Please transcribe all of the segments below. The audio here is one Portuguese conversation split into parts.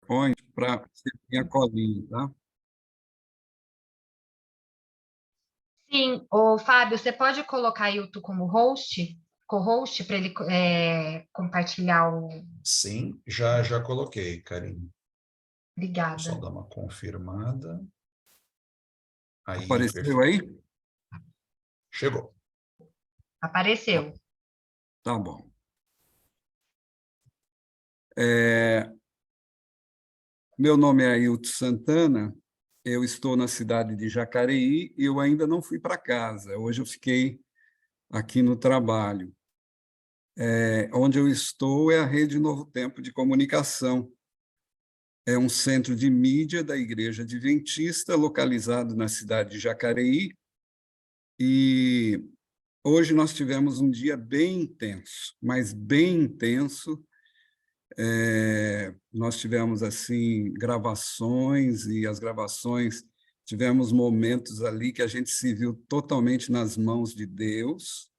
Põe para você ter a colinha, tá? Sim, o Fábio, você pode colocar aí o Tu como host, co-host, para ele compartilhar o. Sim, já coloquei, Karine. Vou só Obrigada. dar uma confirmada. Aí, Apareceu perfeito. aí? Chegou. Apareceu. Tá bom. É, Meu nome é Ailton Santana, eu estou na cidade de Jacareí e eu ainda não fui para casa. Hoje eu fiquei aqui no trabalho. Onde eu estou é a Rede Novo Tempo de Comunicação. É um centro de mídia da Igreja Adventista, localizado na cidade de Jacareí. E hoje nós tivemos um dia bem intenso, mas bem intenso. Nós tivemos assim gravações e as gravações tivemos momentos ali que a gente se viu totalmente nas mãos de Deus.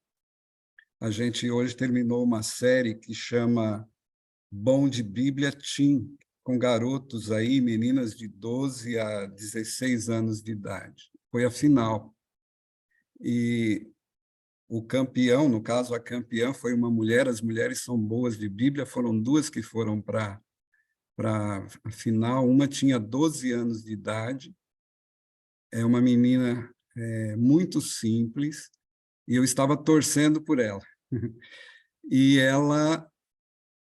A gente hoje terminou uma série que chama Bom de Bíblia Teen, com garotos aí, meninas de 12 a 16 anos de idade. Foi a final. E o campeão, no caso, a campeã foi uma mulher, as mulheres são boas de Bíblia, foram duas que foram para a final. Uma tinha 12 anos de idade, é uma menina muito simples, e eu estava torcendo por ela. E ela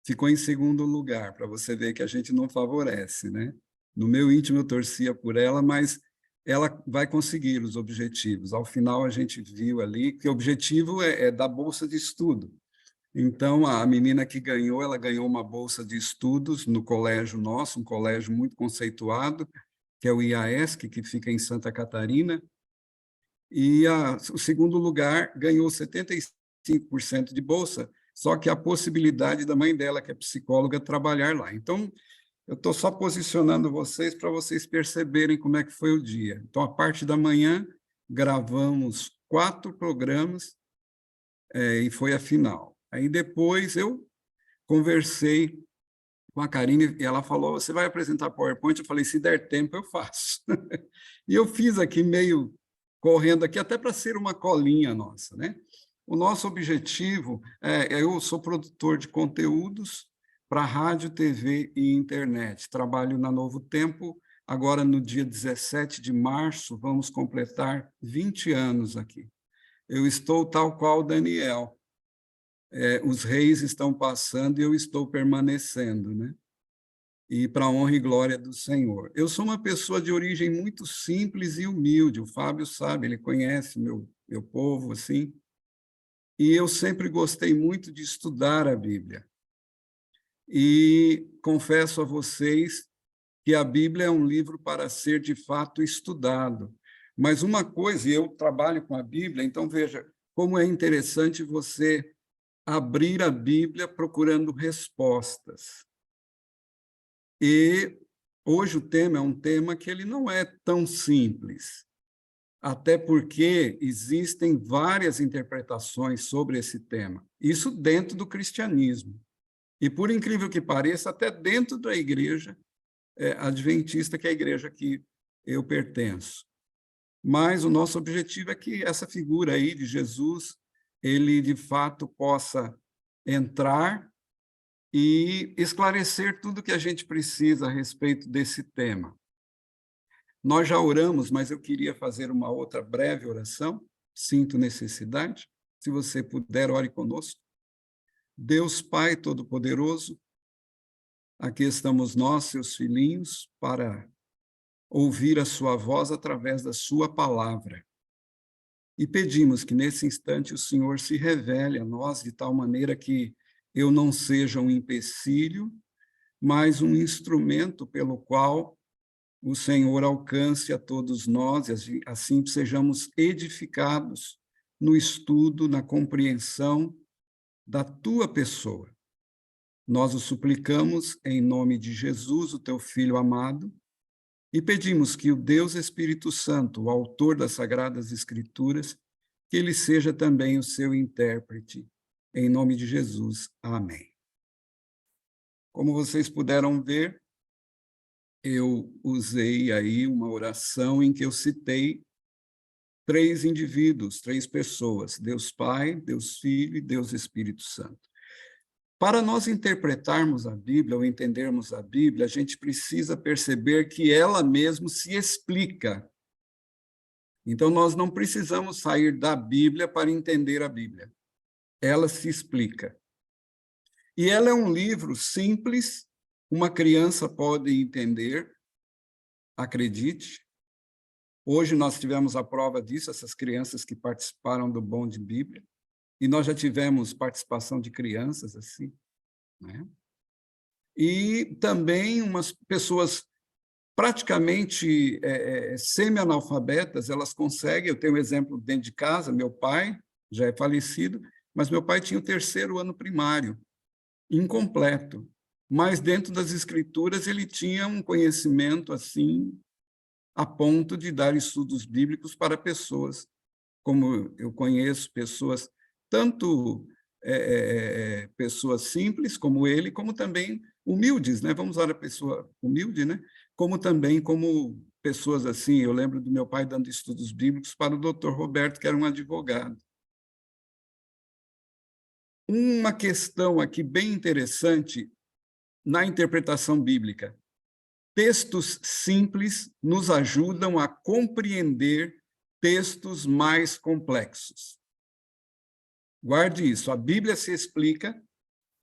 ficou em segundo lugar, para você ver que a gente não favorece, né? No meu íntimo eu torcia por ela, mas ela vai conseguir os objetivos. Ao final a gente viu ali que o objetivo é da bolsa de estudo. Então, a menina que ganhou, ela ganhou uma bolsa de estudos no colégio nosso, um colégio muito conceituado, que é o IAESC, que fica em Santa Catarina, e o segundo lugar ganhou 75% de bolsa, só que a possibilidade da mãe dela, que é psicóloga, trabalhar lá. Então, eu estou só posicionando vocês para vocês perceberem como é que foi o dia. Então, a parte da manhã, gravamos 4 programas, e foi a final. Aí depois eu conversei com a Karine e ela falou: você vai apresentar PowerPoint? Eu falei: se der tempo, eu faço. E eu fiz aqui meio correndo aqui, até para ser uma colinha nossa, né? O nosso objetivo eu sou produtor de conteúdos para rádio, TV e internet. Trabalho na Novo Tempo. Agora, no dia 17 de março, vamos completar 20 anos aqui. Eu estou tal qual Daniel. Os reis estão passando e eu estou permanecendo, né? E para a honra e glória do Senhor. Eu sou uma pessoa de origem muito simples e humilde, o Fábio sabe, ele conhece meu povo, assim, e eu sempre gostei muito de estudar a Bíblia. E confesso a vocês que a Bíblia é um livro para ser, de fato, estudado. Mas uma coisa, e eu trabalho com a Bíblia, então veja como é interessante você abrir a Bíblia procurando respostas. E hoje o tema é um tema que ele não é tão simples, até porque existem várias interpretações sobre esse tema, isso dentro do cristianismo. E, por incrível que pareça, até dentro da igreja adventista, que é a igreja que eu pertenço. Mas o nosso objetivo é que essa figura aí de Jesus, ele de fato possa entrar e esclarecer tudo que a gente precisa a respeito desse tema. Nós já oramos, mas eu queria fazer uma outra breve oração. Sinto necessidade. Se você puder, ore conosco. Deus Pai Todo-Poderoso, aqui estamos nós, seus filhinhos, para ouvir a sua voz através da sua palavra. E pedimos que, nesse instante, o Senhor se revele a nós de tal maneira que eu não seja um empecilho, mas um instrumento pelo qual o Senhor alcance a todos nós e assim sejamos edificados no estudo, na compreensão da tua pessoa. Nós o suplicamos em nome de Jesus, o teu Filho amado, e pedimos que o Deus Espírito Santo, o autor das Sagradas Escrituras, que ele seja também o seu intérprete. Em nome de Jesus. Amém. Como vocês puderam ver, eu usei aí uma oração em que eu citei 3 indivíduos, 3 pessoas, Deus Pai, Deus Filho e Deus Espírito Santo. Para nós interpretarmos a Bíblia ou entendermos a Bíblia, a gente precisa perceber que ela mesma se explica. Então, nós não precisamos sair da Bíblia para entender a Bíblia. Ela se explica. E ela é um livro simples, uma criança pode entender, acredite. Hoje nós tivemos a prova disso, essas crianças que participaram do Bom de Bíblia. E nós já tivemos participação de crianças assim, né? E também umas pessoas praticamente semi-analfabetas, elas conseguem, eu tenho um exemplo dentro de casa, meu pai já é falecido, mas meu pai tinha o 3º ano primário, incompleto, mas dentro das escrituras ele tinha um conhecimento assim, a ponto de dar estudos bíblicos para pessoas, como eu conheço pessoas tanto pessoas simples como ele, como também humildes, né? Vamos usar a pessoa humilde, né? Como também como pessoas assim. Eu lembro do meu pai dando estudos bíblicos para o Dr. Roberto, que era um advogado. Uma questão aqui bem interessante na interpretação bíblica. Textos simples nos ajudam a compreender textos mais complexos. Guarde isso, a Bíblia se explica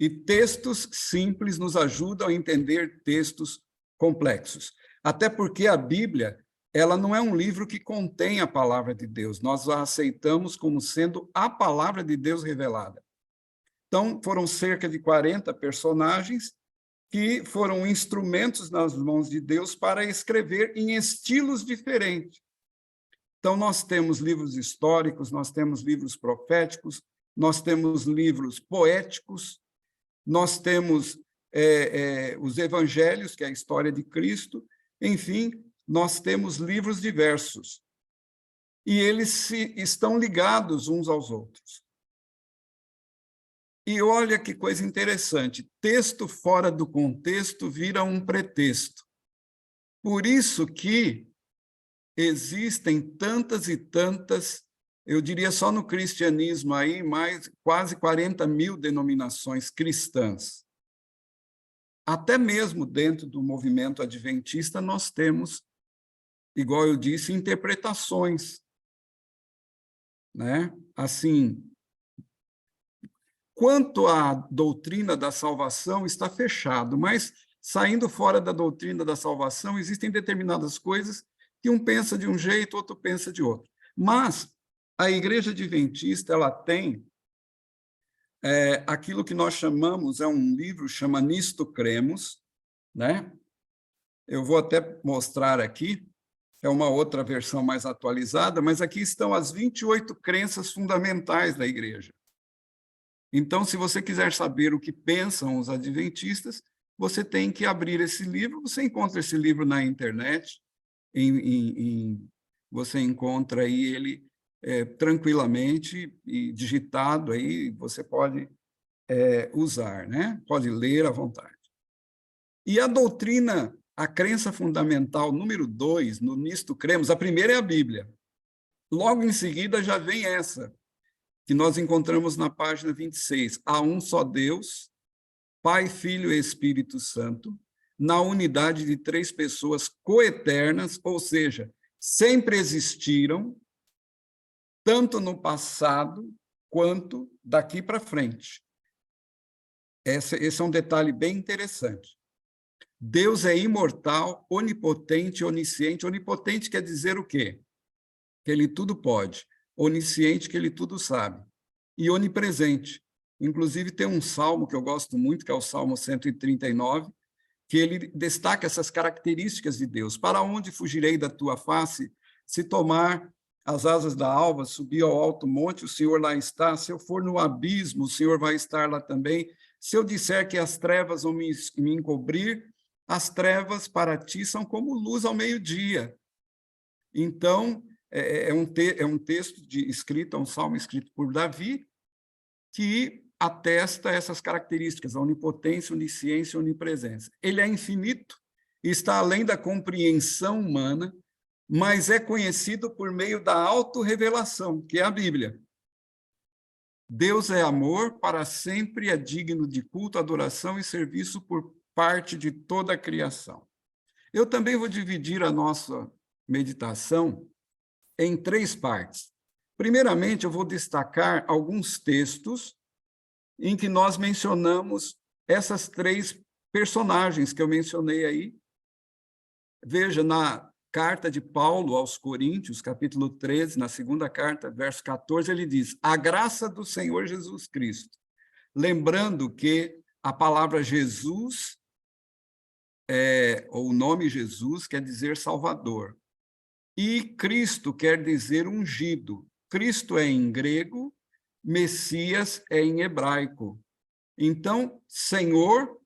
e textos simples nos ajudam a entender textos complexos. Até porque a Bíblia, ela não é um livro que contém a palavra de Deus, nós a aceitamos como sendo a palavra de Deus revelada. Então, foram cerca de 40 personagens que foram instrumentos nas mãos de Deus para escrever em estilos diferentes. Então, nós temos livros históricos, nós temos livros proféticos, nós temos livros poéticos, nós temos os evangelhos, que é a história de Cristo, enfim, nós temos livros diversos. E eles estão ligados uns aos outros. E olha que coisa interessante, texto fora do contexto vira um pretexto. Por isso que existem tantas e tantas, eu diria só no cristianismo aí, mais quase 40 mil denominações cristãs. Até mesmo dentro do movimento adventista nós temos, igual eu disse, interpretações, né? Assim, quanto à doutrina da salvação está fechado, mas saindo fora da doutrina da salvação existem determinadas coisas que um pensa de um jeito, outro pensa de outro. Mas a Igreja Adventista, ela tem aquilo que nós chamamos, é um livro, chama Nisto Cremos, né? Eu vou até mostrar aqui, é uma outra versão mais atualizada, mas aqui estão as 28 crenças fundamentais da Igreja. Então, se você quiser saber o que pensam os adventistas, você tem que abrir esse livro, você encontra esse livro na internet, você encontra aí ele tranquilamente e digitado aí, você pode usar, né? Pode ler à vontade. E a doutrina, a crença fundamental número 2, no Nisto Cremos, a primeira é a Bíblia. Logo em seguida já vem essa, que nós encontramos na página 26. Há um só Deus, Pai, Filho e Espírito Santo, na unidade de 3 pessoas coeternas, ou seja, sempre existiram, tanto no passado quanto daqui para frente. Esse é um detalhe bem interessante. Deus é imortal, onipotente, onisciente. Onipotente quer dizer o quê? Que ele tudo pode. Onisciente, que ele tudo sabe. E onipresente. Inclusive, tem um salmo que eu gosto muito, que é o Salmo 139, que ele destaca essas características de Deus. Para onde fugirei da tua face? Se tomar as asas da alva, subir ao alto monte, o Senhor lá está. Se eu for no abismo, o Senhor vai estar lá também. Se eu disser que as trevas vão me encobrir, as trevas para ti são como luz ao meio-dia. Então, é um texto escrito, é um salmo escrito por Davi, que atesta essas características, a onipotência, onisciência e onipresença. Ele é infinito, está além da compreensão humana, mas é conhecido por meio da autorrevelação, que é a Bíblia. Deus é amor, para sempre é digno de culto, adoração e serviço por parte de toda a criação. Eu também vou dividir a nossa meditação em 3 partes. Primeiramente, eu vou destacar alguns textos em que nós mencionamos essas 3 personagens que eu mencionei aí. Veja, na carta de Paulo aos Coríntios, capítulo 13, na segunda carta, verso 14, ele diz: a graça do Senhor Jesus Cristo. Lembrando que a palavra Jesus, ou o nome Jesus, quer dizer Salvador. E Cristo quer dizer ungido. Cristo é em grego, Messias é em hebraico. Então, Senhor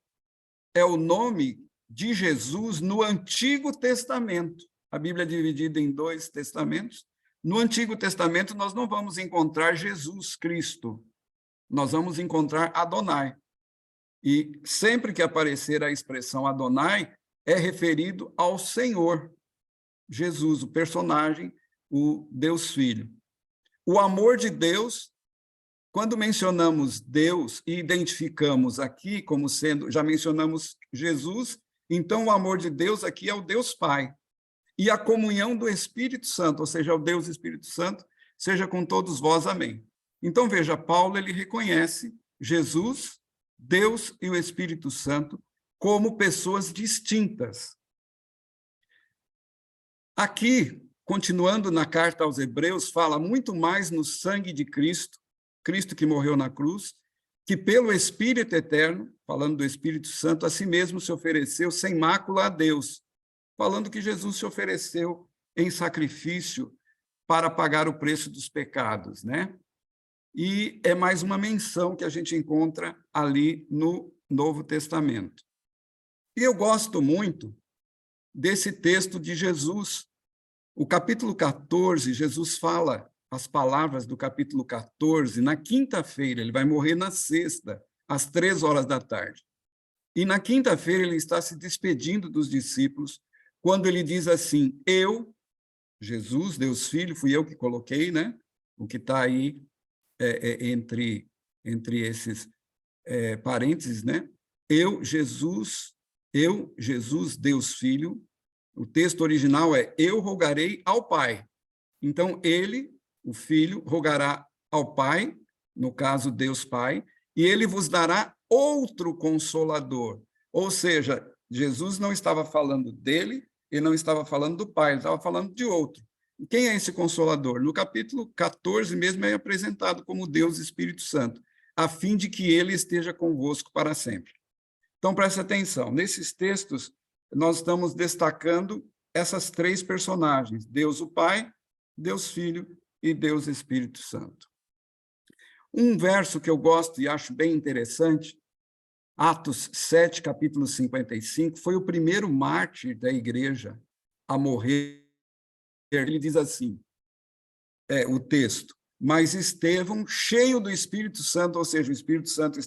é o nome de Jesus no Antigo Testamento. A Bíblia é dividida em 2 testamentos. No Antigo Testamento, nós não vamos encontrar Jesus Cristo. Nós vamos encontrar Adonai. E sempre que aparecer a expressão Adonai, é referido ao Senhor Jesus, o personagem, o Deus Filho. O amor de Deus, quando mencionamos Deus e identificamos aqui como sendo, já mencionamos Jesus, então o amor de Deus aqui é o Deus Pai. E a comunhão do Espírito Santo, ou seja, o Deus Espírito Santo, seja com todos vós, amém. Então, veja, Paulo, ele reconhece Jesus, Deus e o Espírito Santo como pessoas distintas. Aqui, continuando na carta aos Hebreus, fala muito mais no sangue de Cristo, Cristo que morreu na cruz, que pelo Espírito eterno, falando do Espírito Santo, a si mesmo se ofereceu sem mácula a Deus, falando que Jesus se ofereceu em sacrifício para pagar o preço dos pecados, né? E é mais uma menção que a gente encontra ali no Novo Testamento. E eu gosto muito desse texto de Jesus. O capítulo 14, Jesus fala as palavras do capítulo 14 na quinta-feira, ele vai morrer na sexta, às 15h. E na quinta-feira ele está se despedindo dos discípulos, quando ele diz assim: eu, Jesus, Deus Filho, fui eu que coloquei, né? O que está aí entre esses parênteses, né? Eu, Jesus, Deus Filho. O texto original é: eu rogarei ao Pai. Então, ele, o Filho, rogará ao Pai, no caso, Deus Pai, e ele vos dará outro Consolador. Ou seja, Jesus não estava falando dele, ele não estava falando do Pai, ele estava falando de outro. E quem é esse Consolador? No capítulo 14 mesmo é apresentado como Deus Espírito Santo, a fim de que ele esteja convosco para sempre. Então, preste atenção, nesses textos, nós estamos destacando essas 3 personagens: Deus o Pai, Deus Filho e Deus Espírito Santo. Um verso que eu gosto e acho bem interessante, Atos 7, capítulo 55, foi o primeiro mártir da igreja a morrer. Ele diz assim, o texto: mas Estevão, cheio do Espírito Santo, ou seja, o Espírito Santo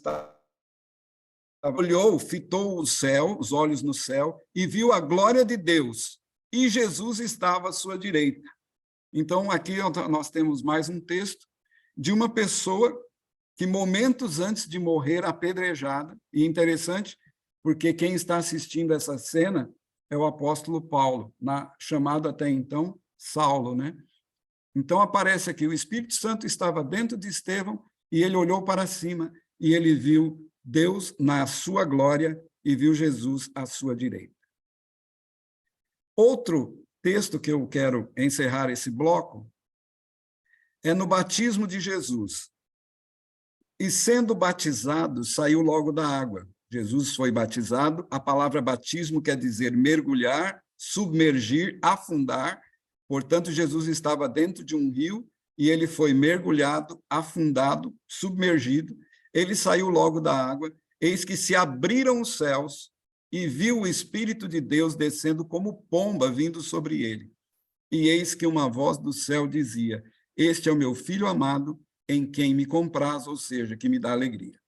olhou, fitou o céu, os olhos no céu, e viu a glória de Deus, e Jesus estava à sua direita. Então, aqui nós temos mais um texto de uma pessoa que, momentos antes de morrer apedrejada, e interessante, porque quem está assistindo essa cena é o apóstolo Paulo, chamado até então Saulo, né? Então, aparece aqui: o Espírito Santo estava dentro de Estevão, e ele olhou para cima, e ele viu Deus na sua glória e viu Jesus à sua direita. Outro texto que eu quero encerrar esse bloco é no batismo de Jesus. E sendo batizado, saiu logo da água. Jesus foi batizado. A palavra batismo quer dizer mergulhar, submergir, afundar. Portanto, Jesus estava dentro de um rio e ele foi mergulhado, afundado, submergido. Ele saiu logo da água, eis que se abriram os céus e viu o Espírito de Deus descendo como pomba vindo sobre ele. E eis que uma voz do céu dizia: este é o meu Filho amado, em quem me compraz, ou seja, que me dá alegria.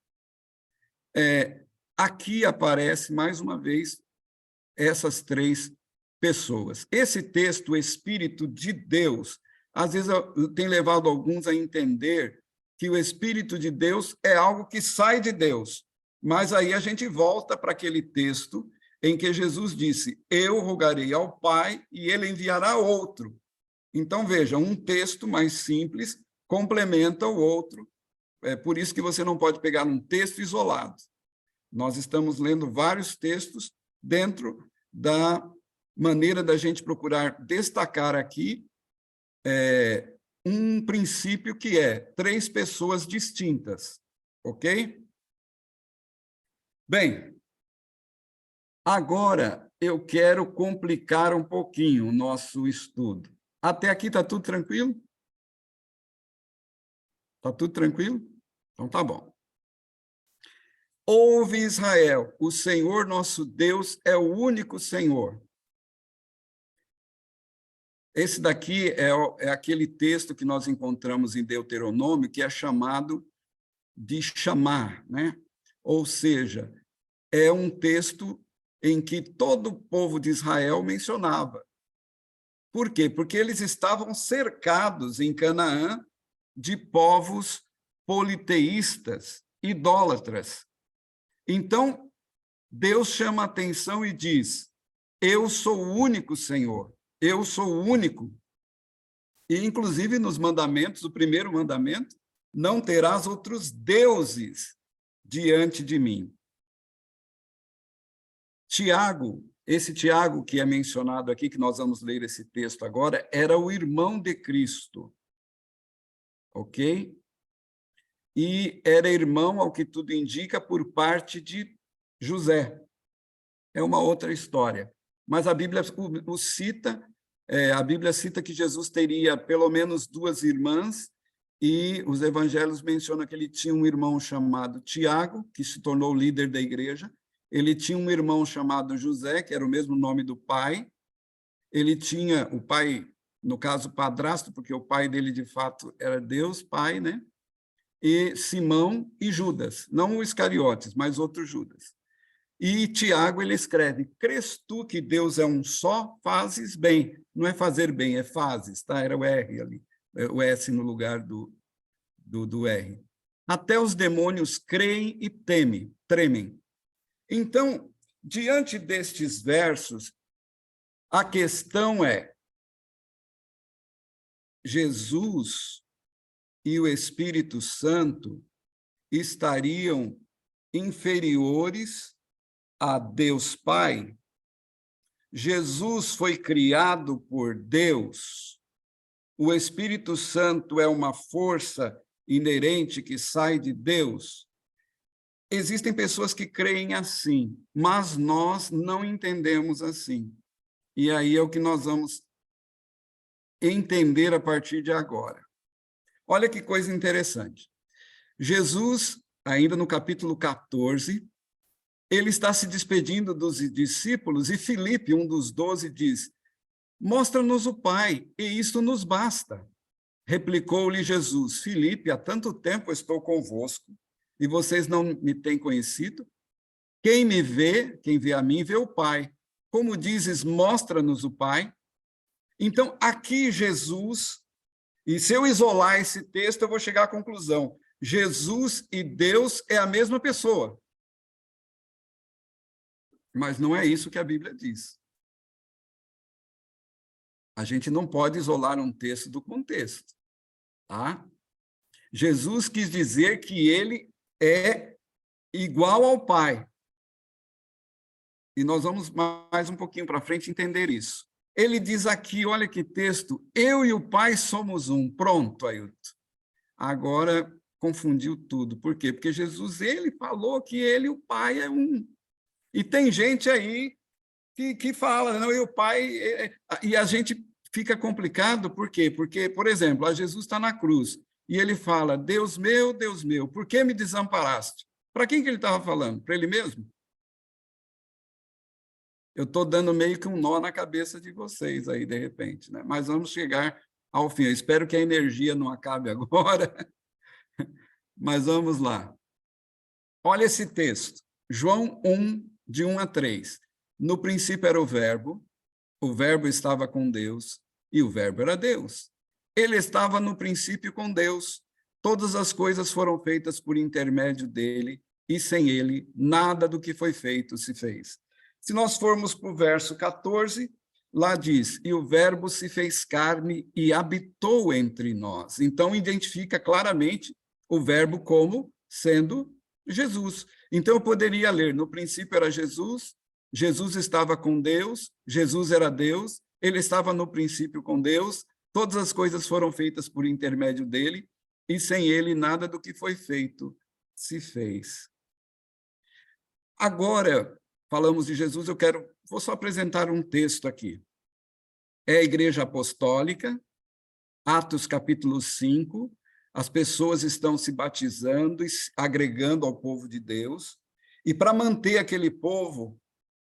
Aqui aparece, mais uma vez, essas três pessoas. Esse texto, o Espírito de Deus, às vezes tem levado alguns a entender que o Espírito de Deus é algo que sai de Deus. Mas aí a gente volta para aquele texto em que Jesus disse: eu rogarei ao Pai e ele enviará outro. Então, veja, um texto mais simples complementa o outro. É por isso que você não pode pegar um texto isolado. Nós estamos lendo vários textos dentro da maneira da gente procurar destacar aqui um princípio que é 3 pessoas distintas, ok? Bem, agora eu quero complicar um pouquinho o nosso estudo. Até aqui está tudo tranquilo? Está tudo tranquilo? Então tá bom. Ouve, Israel, o Senhor nosso Deus é o único Senhor. Esse daqui é aquele texto que nós encontramos em Deuteronômio, que é chamado de chamar, né? Ou seja, é um texto em que todo o povo de Israel mencionava. Por quê? Porque eles estavam cercados em Canaã de povos politeístas, idólatras. Então, Deus chama a atenção e diz: eu sou o único Senhor, eu sou o único. E, inclusive, nos mandamentos, o primeiro mandamento, não terás outros deuses diante de mim. Tiago, esse Tiago que é mencionado aqui, que nós vamos ler esse texto agora, era o irmão de Cristo, ok? E era irmão, ao que tudo indica, por parte de José. É uma outra história. Mas a Bíblia o cita, a Bíblia cita que Jesus teria pelo menos 2 irmãs, e os evangelhos mencionam que ele tinha um irmão chamado Tiago, que se tornou líder da igreja. Ele tinha um irmão chamado José, que era o mesmo nome do pai. Ele tinha o pai, no caso, padrasto, porque o pai dele, de fato, era Deus, pai, né? E Simão e Judas, não o Iscariotes, mas outro Judas. E Tiago, ele escreve: crês tu que Deus é um só, fazes bem. Não é fazer bem, é fazes, tá? Era o R ali, o S no lugar do R. Até os demônios creem e tremem. Então, diante destes versos, a questão é: Jesus e o Espírito Santo estariam inferiores a Deus Pai? Jesus foi criado por Deus. O Espírito Santo é uma força inerente que sai de Deus. Existem pessoas que creem assim, mas nós não entendemos assim. E aí é o que nós vamos entender a partir de agora. Olha que coisa interessante. Jesus, ainda no capítulo 14, ele está se despedindo dos discípulos e Filipe, um dos 12, diz: mostra-nos o Pai, e isto nos basta. Replicou-lhe Jesus: Filipe, há tanto tempo estou convosco, e vocês não me têm conhecido? Quem me vê, quem vê a mim, vê o Pai. Como dizes, mostra-nos o Pai? Então, aqui Jesus, e se eu isolar esse texto, eu vou chegar à conclusão: Jesus e Deus é a mesma pessoa. Mas não é isso que a Bíblia diz. A gente não pode isolar um texto do contexto, tá? Jesus quis dizer que ele é igual ao Pai. E nós vamos mais um pouquinho para frente entender isso. Ele diz aqui, olha que texto: eu e o Pai somos um. Pronto, Ailton. Agora confundiu tudo. Por quê? Porque Jesus, ele falou que ele e o Pai é um. E tem gente aí que fala, não, e o Pai... E a gente fica complicado, por quê? Porque, por exemplo, Jesus está na cruz, e ele fala: Deus meu, por que me desamparaste? Para quem que ele estava falando? Para ele mesmo? Eu estou dando meio que um nó na cabeça de vocês aí, de repente, né? Mas vamos chegar ao fim. Eu espero que a energia não acabe agora, mas vamos lá. Olha esse texto, João 1, de 1 a 3. No princípio era o Verbo estava com Deus, e o Verbo era Deus. Ele estava no princípio com Deus. Todas as coisas foram feitas por intermédio dele, e sem ele, nada do que foi feito se fez. Se nós formos para o verso 14, lá diz, e o Verbo se fez carne e habitou entre nós. Então, identifica claramente o Verbo como sendo Jesus. Então, eu poderia ler, no princípio era Jesus, Jesus estava com Deus, Jesus era Deus, ele estava no princípio com Deus, todas as coisas foram feitas por intermédio dele, e sem ele nada do que foi feito se fez. Agora, falamos de Jesus, vou só apresentar um texto aqui. É a Igreja Apostólica, Atos capítulo 5, as pessoas estão se batizando e agregando ao povo de Deus, e para manter aquele povo,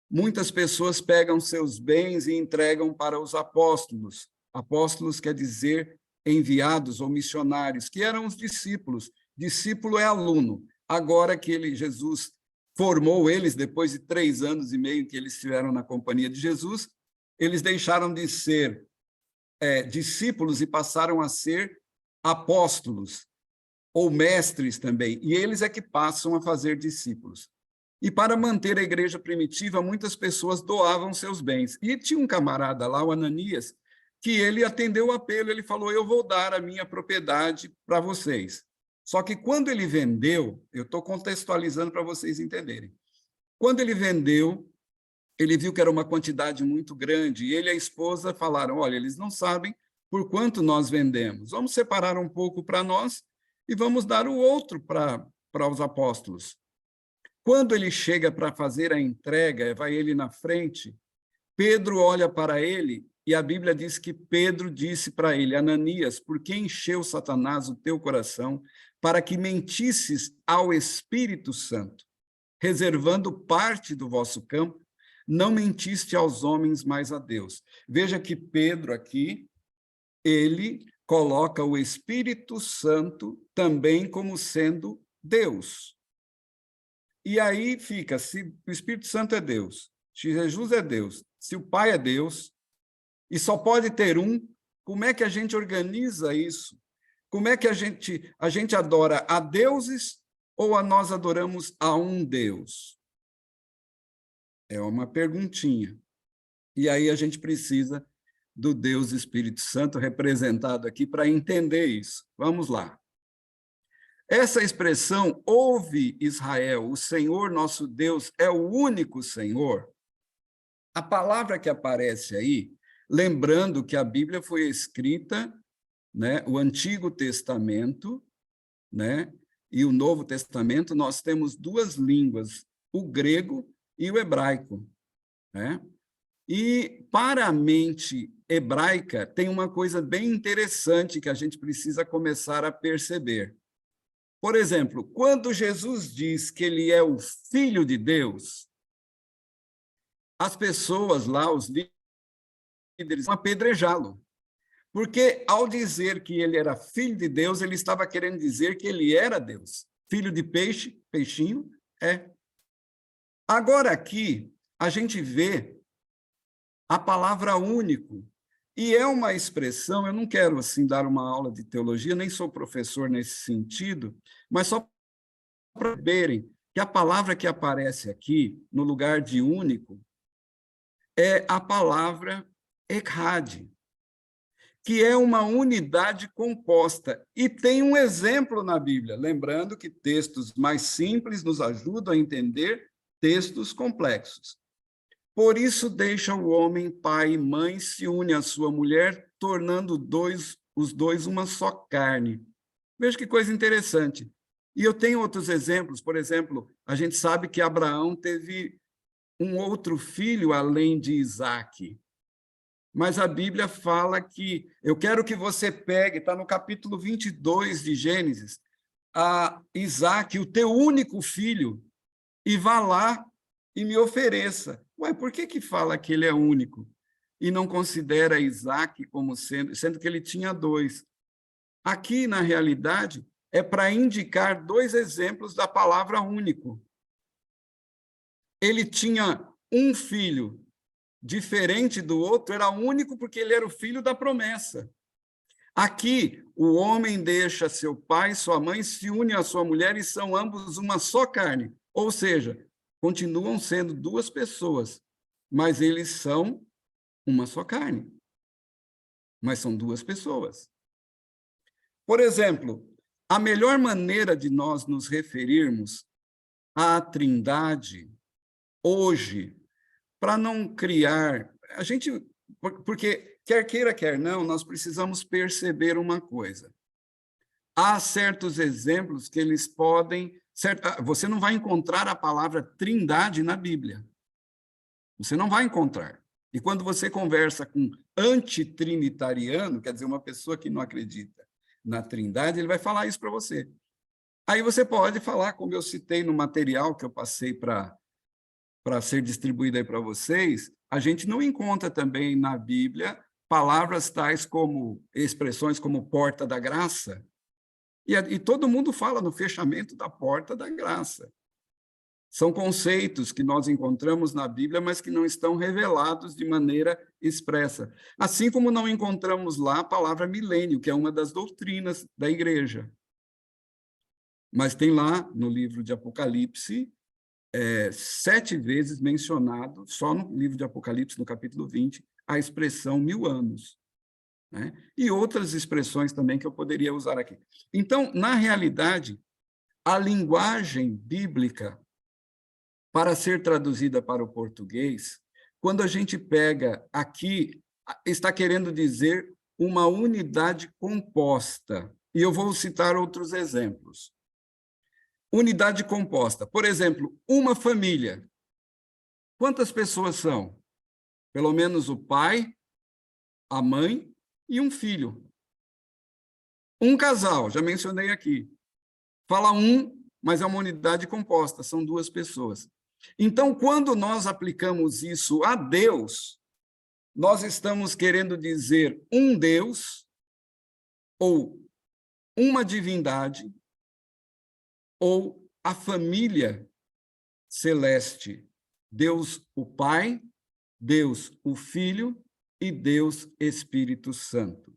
muitas pessoas pegam seus bens e entregam para os apóstolos. Apóstolos quer dizer enviados ou missionários, que eram os discípulos. Discípulo é aluno. Agora que Jesus formou eles, depois de 3 anos e meio que eles estiveram na companhia de Jesus, eles deixaram de ser discípulos e passaram a ser apóstolos, ou mestres também. E eles é que passam a fazer discípulos. E para manter a igreja primitiva, muitas pessoas doavam seus bens. E tinha um camarada lá, o Ananias, que ele atendeu o apelo, ele falou, eu vou dar a minha propriedade para vocês. Só que quando ele vendeu, eu estou contextualizando para vocês entenderem, quando ele vendeu, ele viu que era uma quantidade muito grande, e ele e a esposa falaram, olha, eles não sabem por quanto nós vendemos, vamos separar um pouco para nós e vamos dar o outro para os apóstolos. Quando ele chega para fazer a entrega, vai ele na frente, Pedro olha para ele e a Bíblia diz que Pedro disse para ele, Ananias, por que encheu Satanás o teu coração para que mentisses ao Espírito Santo, reservando parte do vosso campo, não mentiste aos homens, mas a Deus. Veja que Pedro aqui, ele coloca o Espírito Santo também como sendo Deus. E aí fica, se o Espírito Santo é Deus, se Jesus é Deus, se o Pai é Deus, e só pode ter um, como é que a gente organiza isso? Como é que a gente adora a deuses ou nós adoramos a um Deus? É uma perguntinha. E aí a gente precisa do Deus Espírito Santo representado aqui para entender isso. Vamos lá. Essa expressão, ouve Israel, o Senhor nosso Deus é o único Senhor, a palavra que aparece aí, lembrando que a Bíblia foi escrita, né, o Antigo Testamento, né, e o Novo Testamento, nós temos 2 línguas, o grego e o hebraico, né? E para a mente hebraica tem uma coisa bem interessante que a gente precisa começar a perceber. Por exemplo, quando Jesus diz que ele é o Filho de Deus, as pessoas lá, os líderes, vão apedrejá-lo. Porque, ao dizer que ele era filho de Deus, ele estava querendo dizer que ele era Deus. Filho de peixe, peixinho, é. Agora, aqui, a gente vê a palavra único. E é uma expressão, eu não quero assim dar uma aula de teologia, nem sou professor nesse sentido, mas só para verem que a palavra que aparece aqui, no lugar de único, é a palavra echad, que é uma unidade composta. E tem um exemplo na Bíblia, lembrando que textos mais simples nos ajudam a entender textos complexos. Por isso deixa o homem, pai e mãe, se une à sua mulher, tornando os dois uma só carne. Veja que coisa interessante. E eu tenho outros exemplos, por exemplo, a gente sabe que Abraão teve um outro filho além de Isaque. Mas a Bíblia fala que, eu quero que você pegue, está no capítulo 22 de Gênesis, a Isaque, o teu único filho, e vá lá e me ofereça. Ué, por que fala que ele é único? E não considera Isaque como sendo que ele tinha 2. Aqui, na realidade, é para indicar 2 exemplos da palavra único. Ele tinha um filho diferente do outro, era único porque ele era o filho da promessa. Aqui, o homem deixa seu pai, sua mãe, se une à sua mulher e são ambos uma só carne. Ou seja, continuam sendo duas pessoas, mas eles são uma só carne. Mas são duas pessoas. Por exemplo, a melhor maneira de nós nos referirmos à Trindade hoje, para não criar... Porque, quer queira, quer não, nós precisamos perceber uma coisa. Há certos exemplos que eles podem... Você não vai encontrar a palavra Trindade na Bíblia. Você não vai encontrar. E quando você conversa com antitrinitariano, quer dizer, uma pessoa que não acredita na Trindade, ele vai falar isso para você. Aí você pode falar, como eu citei no material que eu passei para ser distribuído aí para vocês, a gente não encontra também na Bíblia palavras tais como, expressões como porta da graça, e todo mundo fala no fechamento da porta da graça. São conceitos que nós encontramos na Bíblia, mas que não estão revelados de maneira expressa. Assim como não encontramos lá a palavra milênio, que é uma das doutrinas da igreja. Mas tem lá, no livro de Apocalipse, 7 vezes mencionado, só no livro de Apocalipse, no capítulo 20, a expressão 1000 anos. Né? E outras expressões também que eu poderia usar aqui. Então, na realidade, a linguagem bíblica, para ser traduzida para o português, quando a gente pega aqui, está querendo dizer uma unidade composta. E eu vou citar outros exemplos. Unidade composta. Por exemplo, uma família. Quantas pessoas são? Pelo menos o pai, a mãe e um filho. Um casal, já mencionei aqui. Fala um, mas é uma unidade composta, são 2 pessoas. Então, quando nós aplicamos isso a Deus, nós estamos querendo dizer um Deus, ou uma divindade, ou a família celeste, Deus o Pai, Deus o Filho e Deus Espírito Santo.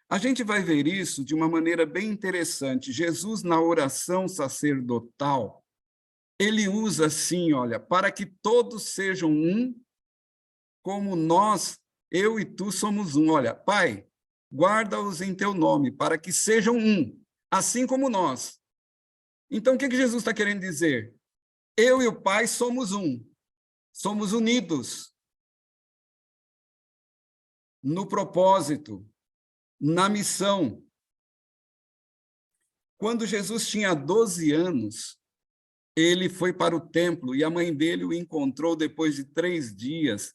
A gente vai ver isso de uma maneira bem interessante. Jesus, na oração sacerdotal, ele usa assim, olha, para que todos sejam um, como nós, eu e tu, somos um. Olha, Pai, guarda-os em teu nome, para que sejam um, assim como nós. Então, o que Jesus está querendo dizer? Eu e o Pai somos um, somos unidos no propósito, na missão. Quando Jesus tinha 12 anos, ele foi para o templo e a mãe dele o encontrou depois de 3 dias.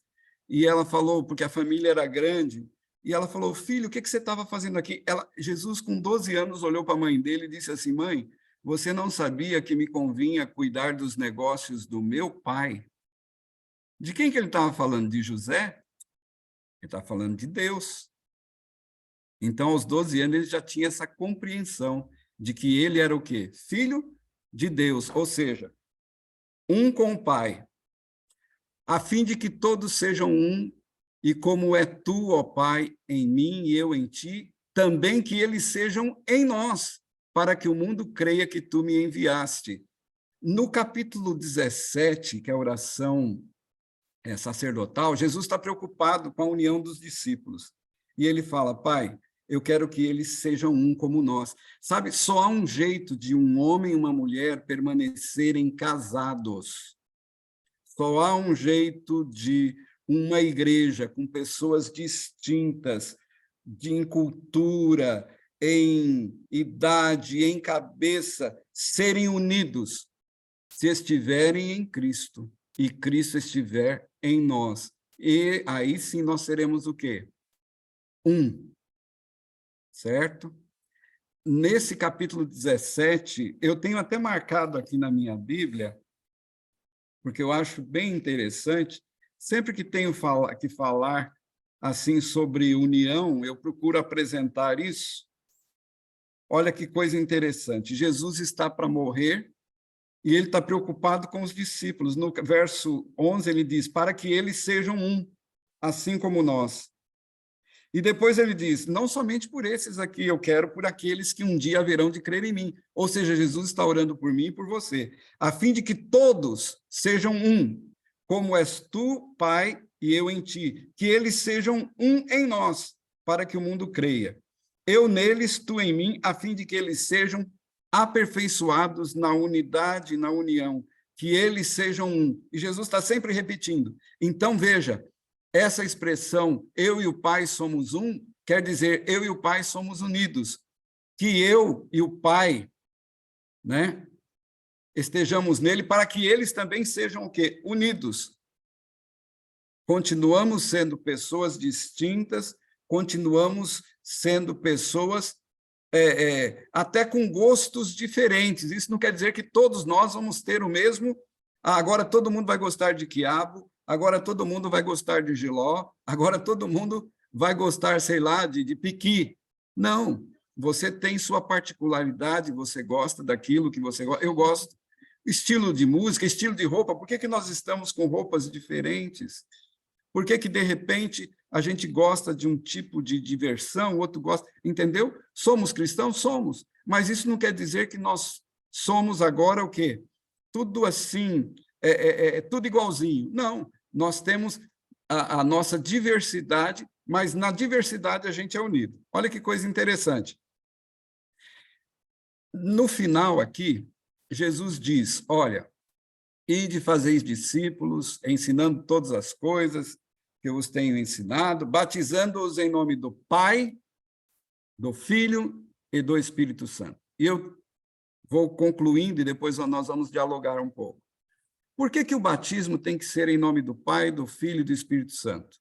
E ela falou, porque a família era grande, e ela falou, filho, o que você estava fazendo aqui? Jesus, com 12 anos, olhou para a mãe dele e disse assim, mãe, você não sabia que me convinha cuidar dos negócios do meu pai? De quem que ele estava falando? De José? Ele estava falando de Deus. Então, aos 12 anos, ele já tinha essa compreensão de que ele era o quê? Filho de Deus, ou seja, um com o Pai, a fim de que todos sejam um, e como é tu, ó Pai, em mim e eu em ti, também que eles sejam em nós, para que o mundo creia que tu me enviaste. No capítulo 17, que é a oração sacerdotal, Jesus está preocupado com a união dos discípulos. E ele fala, Pai, eu quero que eles sejam um como nós. Sabe, só há um jeito de um homem e uma mulher permanecerem casados. Só há um jeito de uma igreja com pessoas distintas, em cultura, em idade, em cabeça, serem unidos, se estiverem em Cristo e Cristo estiver em nós. E aí sim nós seremos o quê? Um. Certo? Nesse capítulo 17, eu tenho até marcado aqui na minha Bíblia, porque eu acho bem interessante, sempre que tenho que falar assim sobre união, eu procuro apresentar isso. Olha que coisa interessante, Jesus está para morrer E ele está preocupado com os discípulos. No verso 11, ele diz, para que eles sejam um, assim como nós. E depois ele diz, não somente por esses aqui, eu quero por aqueles que um dia haverão de crer em mim. Ou seja, Jesus está orando por mim e por você, a fim de que todos sejam um, como és tu, Pai, e eu em ti. Que eles sejam um em nós, para que o mundo creia. Eu neles, tu em mim, a fim de que eles sejam aperfeiçoados na unidade, na união, que eles sejam um. E Jesus está sempre repetindo. Então, veja, essa expressão, eu e o Pai somos um, quer dizer, eu e o Pai somos unidos. Que eu e o Pai, né, estejamos nele, para que eles também sejam o quê? Unidos. Continuamos sendo pessoas distintas, continuamos sendo pessoas até com gostos diferentes. Isso não quer dizer que todos nós vamos ter o mesmo. Agora todo mundo vai gostar de quiabo, agora todo mundo vai gostar de jiló, agora todo mundo vai gostar, sei lá, de piqui. Não, você tem sua particularidade, você gosta daquilo que você gosta. Eu gosto. Estilo de música, estilo de roupa, por que que nós estamos com roupas diferentes? Por que que, de repente, a gente gosta de um tipo de diversão, o outro gosta, entendeu? Somos cristãos? Somos, mas isso não quer dizer que nós somos agora o quê? Tudo assim, tudo igualzinho. Não, nós temos a nossa diversidade, mas na diversidade a gente é unido. Olha que coisa interessante. No final aqui, Jesus diz, olha, ide fazeis discípulos, ensinando todas as coisas que eu vos tenho ensinado, batizando-os em nome do Pai, do Filho e do Espírito Santo. E eu vou concluindo e depois nós vamos dialogar um pouco. Por que que o batismo tem que ser em nome do Pai, do Filho e do Espírito Santo?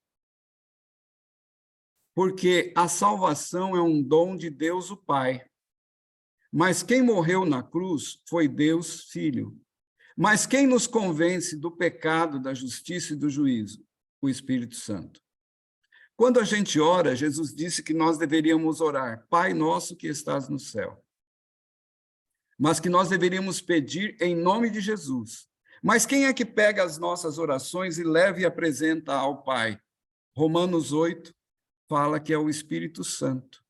Porque a salvação é um dom de Deus o Pai. Mas quem morreu na cruz foi Deus Filho. Mas quem nos convence do pecado, da justiça e do juízo? O Espírito Santo. Quando a gente ora, Jesus disse que nós deveríamos orar, Pai nosso que estás no céu. Mas que nós deveríamos pedir em nome de Jesus. Mas quem é que pega as nossas orações e leva e apresenta ao Pai? Romanos 8 fala que é o Espírito Santo.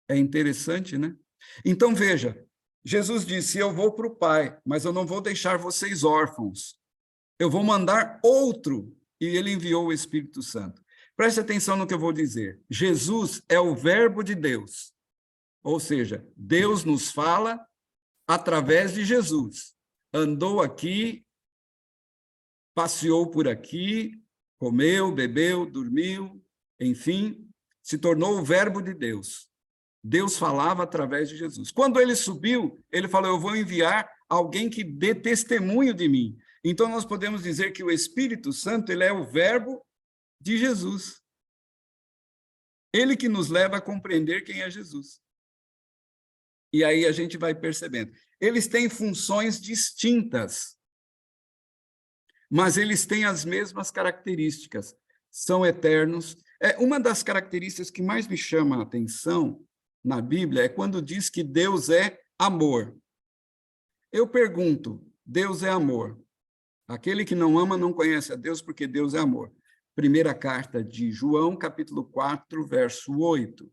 É interessante, né? Então, veja, Jesus disse, eu vou para o Pai, mas eu não vou deixar vocês órfãos. Eu vou mandar outro, e ele enviou o Espírito Santo. Preste atenção no que eu vou dizer. Jesus é o verbo de Deus. Ou seja, Deus nos fala através de Jesus. Andou aqui, passeou por aqui, comeu, bebeu, dormiu, enfim, se tornou o verbo de Deus. Deus falava através de Jesus. Quando ele subiu, ele falou, eu vou enviar alguém que dê testemunho de mim. Então, nós podemos dizer que o Espírito Santo ele é o verbo de Jesus. Ele que nos leva a compreender quem é Jesus. E aí a gente vai percebendo. Eles têm funções distintas, mas eles têm as mesmas características. São eternos. Uma das características que mais me chama a atenção na Bíblia é quando diz que Deus é amor. Eu pergunto, Deus é amor. Aquele que não ama não conhece a Deus, porque Deus é amor. Primeira carta de João, capítulo 4, verso 8.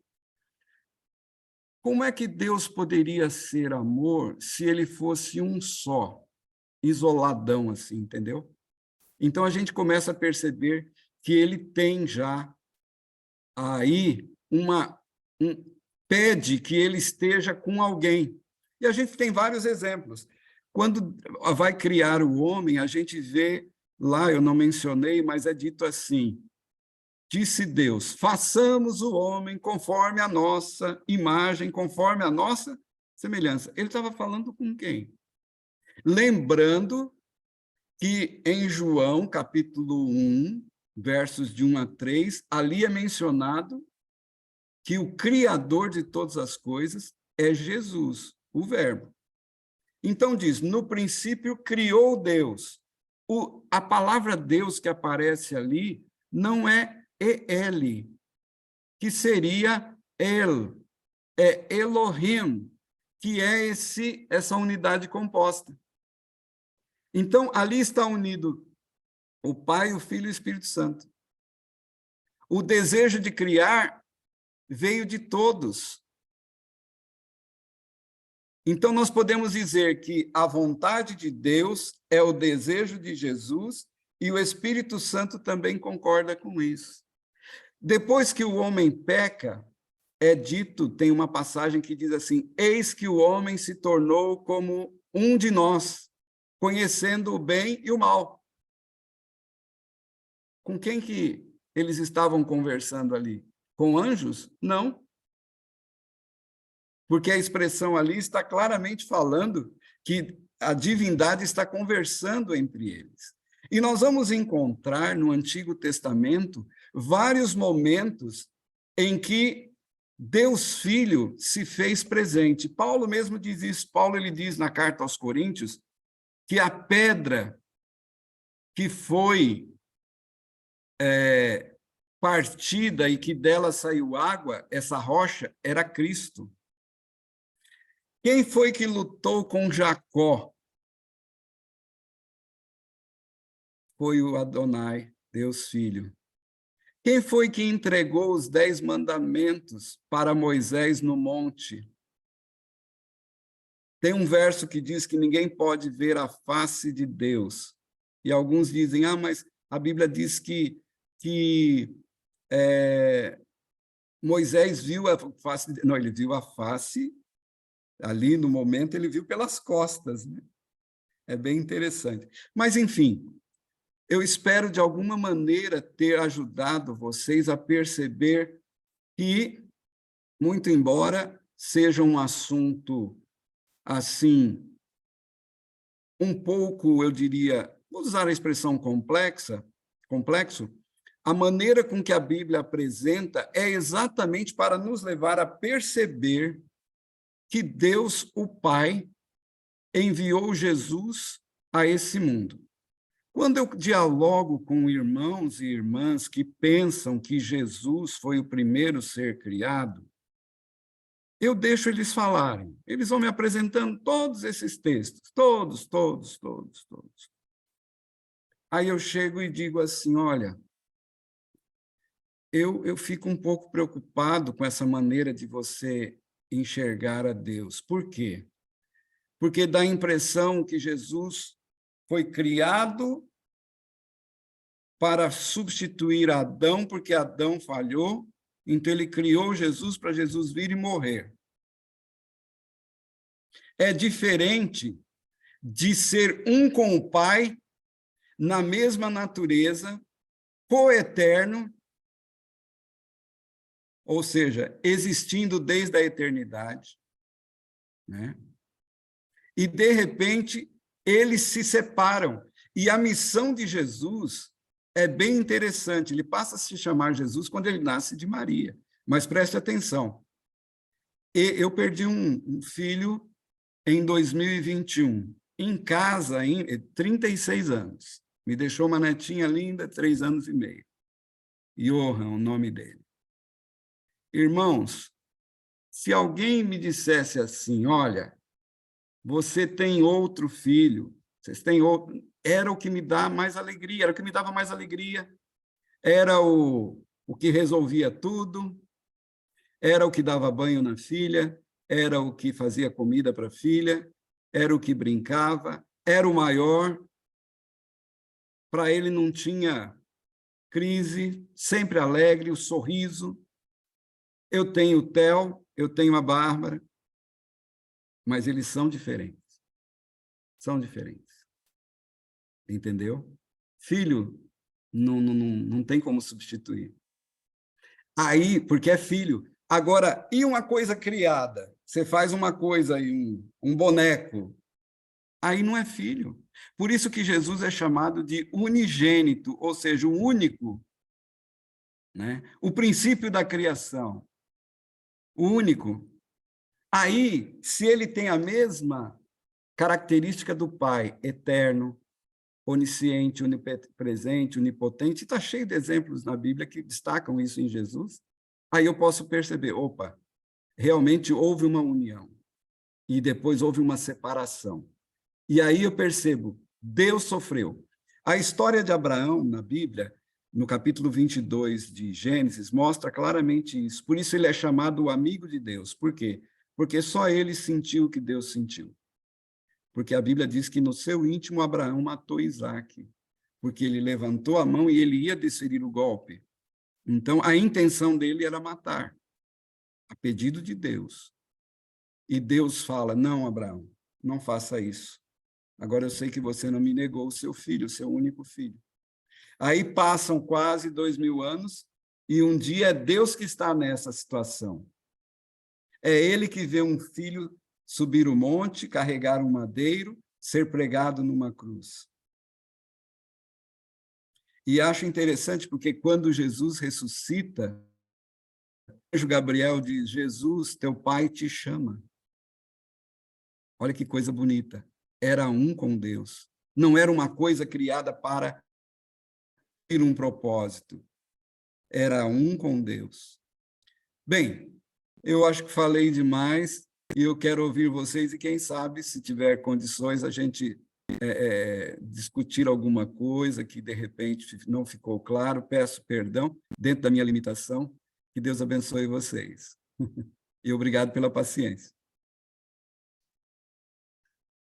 Como é que Deus poderia ser amor se ele fosse um só, isoladão assim, entendeu? Então a gente começa a perceber que ele tem já aí pede que ele esteja com alguém. E a gente tem vários exemplos. Quando vai criar o homem, a gente vê lá, eu não mencionei, mas é dito assim, disse Deus, façamos o homem conforme a nossa imagem, conforme a nossa semelhança. Ele estava falando com quem? Lembrando que em João, capítulo 1, versos de 1 a 3, ali é mencionado que o Criador de todas as coisas é Jesus, o Verbo. Então diz, no princípio criou Deus. A palavra Deus que aparece ali não é ele, que seria El, é Elohim, que é essa unidade composta. Então, ali está unido o Pai, o Filho e o Espírito Santo. O desejo de criar veio de todos. Então, nós podemos dizer que a vontade de Deus é o desejo de Jesus e o Espírito Santo também concorda com isso. Depois que o homem peca, é dito, tem uma passagem que diz assim: eis que o homem se tornou como um de nós, conhecendo o bem e o mal. Com quem que eles estavam conversando ali? Com anjos? Não. Porque a expressão ali está claramente falando que a divindade está conversando entre eles. E nós vamos encontrar no Antigo Testamento vários momentos em que Deus Filho se fez presente. Paulo mesmo diz isso. Paulo ele diz na carta aos Coríntios que a pedra que foi partida e que dela saiu água, essa rocha, era Cristo. Quem foi que lutou com Jacó? Foi o Adonai, Deus Filho. Quem foi que entregou os 10 mandamentos para Moisés no monte? Tem um verso que diz que ninguém pode ver a face de Deus. E alguns dizem, mas a Bíblia diz que Moisés viu a face... Não, ele viu a face, ali no momento ele viu pelas costas, né? É bem interessante. Mas, enfim, eu espero, de alguma maneira, ter ajudado vocês a perceber que, muito embora seja um assunto, assim, um pouco, eu diria, vou usar a expressão complexo, a maneira com que a Bíblia apresenta é exatamente para nos levar a perceber que Deus, o Pai, enviou Jesus a esse mundo. Quando eu dialogo com irmãos e irmãs que pensam que Jesus foi o primeiro ser criado, eu deixo eles falarem. Eles vão me apresentando todos esses textos, todos. Aí eu chego e digo assim, olha, eu fico um pouco preocupado com essa maneira de você enxergar a Deus. Por quê? Porque dá a impressão que Jesus foi criado para substituir Adão, porque Adão falhou, então ele criou Jesus para Jesus vir e morrer. É diferente de ser um com o Pai, na mesma natureza, coeterno, ou seja, existindo desde a eternidade, né? E, de repente, eles se separam. E a missão de Jesus é bem interessante. Ele passa a se chamar Jesus quando ele nasce de Maria. Mas preste atenção. Eu perdi um filho em 2021, em casa, 36 anos. Me deixou uma netinha linda, 3 anos e meio. Johan, o nome dele. Irmãos, se alguém me dissesse assim, olha, você tem outro filho, vocês têm outro, era o que me dá mais alegria, era o que me dava mais alegria, era o que resolvia tudo, era o que dava banho na filha, era o que fazia comida para a filha, era o que brincava, era o maior, para ele não tinha crise, sempre alegre, o sorriso. Eu tenho o Theo, eu tenho a Bárbara, mas eles são diferentes. São diferentes. Entendeu? Filho não tem como substituir. Aí, porque é filho. Agora, e uma coisa criada? Você faz uma coisa aí, um boneco. Aí não é filho. Por isso que Jesus é chamado de unigênito, ou seja, o único, né? O princípio da criação. O único. Aí, se ele tem a mesma característica do Pai, eterno, onisciente, onipresente, onipotente, está cheio de exemplos na Bíblia que destacam isso em Jesus, aí eu posso perceber, opa, realmente houve uma união. e depois houve uma separação. E aí eu percebo, Deus sofreu. A história de Abraão, na Bíblia, no capítulo 22 de Gênesis, mostra claramente isso. Por isso ele é chamado o amigo de Deus. Por quê? Porque só ele sentiu o que Deus sentiu. Porque a Bíblia diz que no seu íntimo Abraão matou Isaque, porque ele levantou a mão e ele ia desferir o golpe. Então, a intenção dele era matar, a pedido de Deus. E Deus fala, não, Abraão, não faça isso. Agora eu sei que você não me negou o seu filho, o seu único filho. Aí passam quase 2000 anos e um dia é Deus que está nessa situação. É ele que vê um filho subir o monte, carregar um madeiro, ser pregado numa cruz. E acho interessante porque quando Jesus ressuscita, o anjo Gabriel diz, Jesus, teu pai te chama. Olha que coisa bonita. Era um com Deus. Não era uma coisa criada para ter um propósito. Era um com Deus. Bem, eu acho que falei demais e eu quero ouvir vocês e quem sabe, se tiver condições, a gente discutir alguma coisa que de repente não ficou claro. Peço perdão dentro da minha limitação. Que Deus abençoe vocês. E obrigado pela paciência.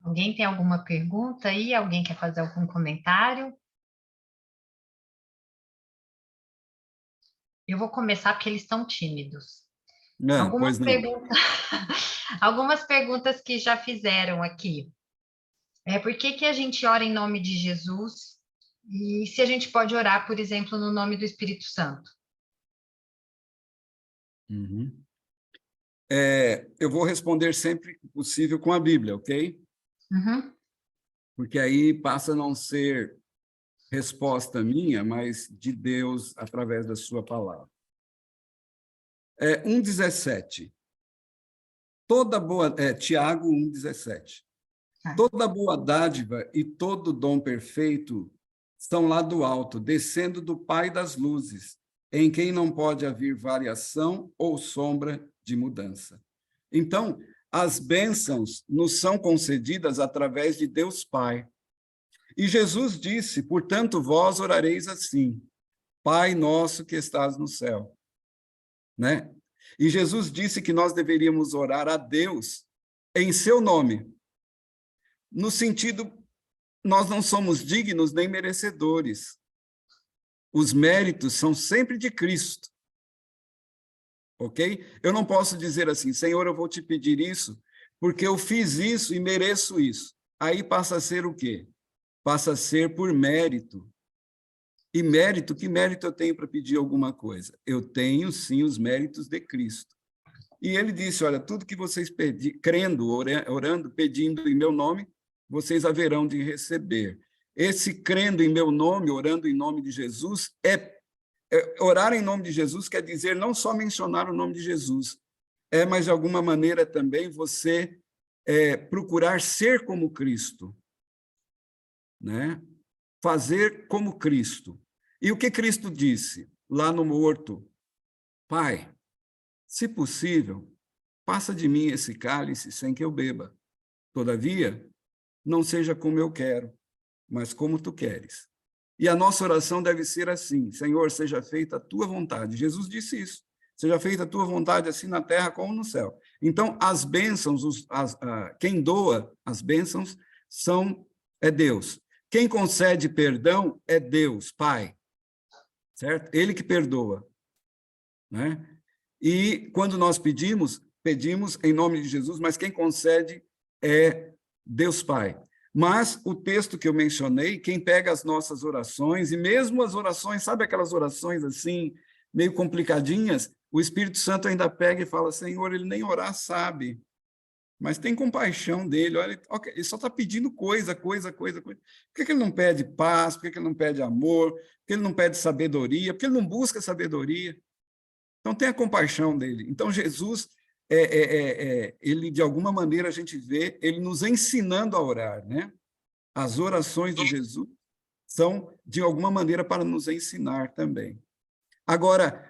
Alguém tem alguma pergunta aí? Alguém quer fazer algum comentário? Eu vou começar porque eles estão tímidos. Não, pois não. Algumas perguntas que já fizeram aqui. Por que a gente ora em nome de Jesus? E se a gente pode orar, por exemplo, no nome do Espírito Santo? Uhum. Eu vou responder sempre que possível com a Bíblia, ok? Uhum. Porque aí passa a não ser resposta minha, mas de Deus através da sua palavra. 1,17. Tiago 1,17. Toda boa dádiva e todo dom perfeito estão lá do alto, descendo do Pai das luzes, em quem não pode haver variação ou sombra de mudança. Então, as bênçãos nos são concedidas através de Deus Pai. E Jesus disse, portanto, vós orareis assim, Pai nosso que estás no céu. Né? E Jesus disse que nós deveríamos orar a Deus em seu nome, no sentido, nós não somos dignos nem merecedores. Os méritos são sempre de Cristo. Ok? Eu não posso dizer assim, Senhor, eu vou te pedir isso, porque eu fiz isso e mereço isso. Aí passa a ser o quê? Passa a ser por mérito. E mérito, que mérito eu tenho para pedir alguma coisa? Eu tenho, sim, os méritos de Cristo. E ele disse, olha, tudo que vocês pedirem, crendo, orando, pedindo em meu nome, vocês haverão de receber. Esse crendo em meu nome, orando em nome de Jesus, orar em nome de Jesus quer dizer não só mencionar o nome de Jesus, mas de alguma maneira também você procurar ser como Cristo, né? Fazer como Cristo. E o que Cristo disse lá no horto? Pai, se possível, passa de mim esse cálice sem que eu beba. Todavia, não seja como eu quero, mas como tu queres. E a nossa oração deve ser assim, Senhor, seja feita a tua vontade. Jesus disse isso, seja feita a tua vontade assim na terra como no céu. Então, as bênçãos, quem doa as bênçãos é Deus. Quem concede perdão é Deus, Pai. Certo? Ele que perdoa. Né? E quando nós pedimos em nome de Jesus, mas quem concede é Deus Pai. Mas o texto que eu mencionei, quem pega as nossas orações, e mesmo as orações, sabe aquelas orações assim, meio complicadinhas, o Espírito Santo ainda pega e fala, Senhor, ele nem orar sabe, mas tem compaixão dele, olha, ele só está pedindo coisa. Por que ele não pede paz? Por que ele não pede amor? Por que ele não pede sabedoria? Por que ele não busca sabedoria? Então, tenha compaixão dele. Então, Jesus, ele, de alguma maneira, a gente vê ele nos ensinando a orar, né? As orações de Jesus são, de alguma maneira, para nos ensinar também. Agora,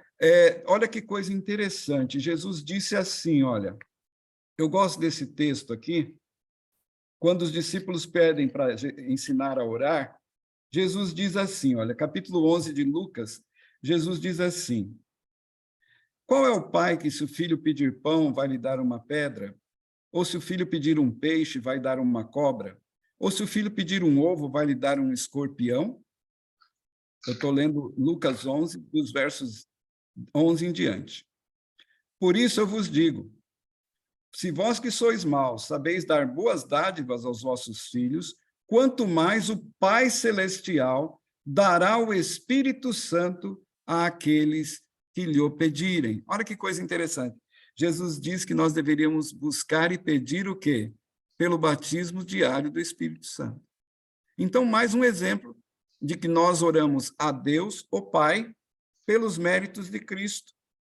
olha que coisa interessante. Jesus disse assim, olha, Eu gosto desse texto aqui. Quando os discípulos pedem para ensinar a orar, Jesus diz assim, olha, capítulo 11 de Lucas, Jesus diz assim: qual é o pai que, se o filho pedir pão, vai lhe dar uma pedra? Ou se o filho pedir um peixe, vai dar uma cobra? Ou se o filho pedir um ovo, vai lhe dar um escorpião? Eu estou lendo Lucas 11, dos versos 11 em diante. Por isso eu vos digo, se vós que sois maus sabeis dar boas dádivas aos vossos filhos, quanto mais o Pai Celestial dará o Espírito Santo àqueles que lhe o pedirem. Olha que coisa interessante. Jesus diz que nós deveríamos buscar e pedir o quê? Pelo batismo diário do Espírito Santo. Então, mais um exemplo de que nós oramos a Deus, o Pai, pelos méritos de Cristo.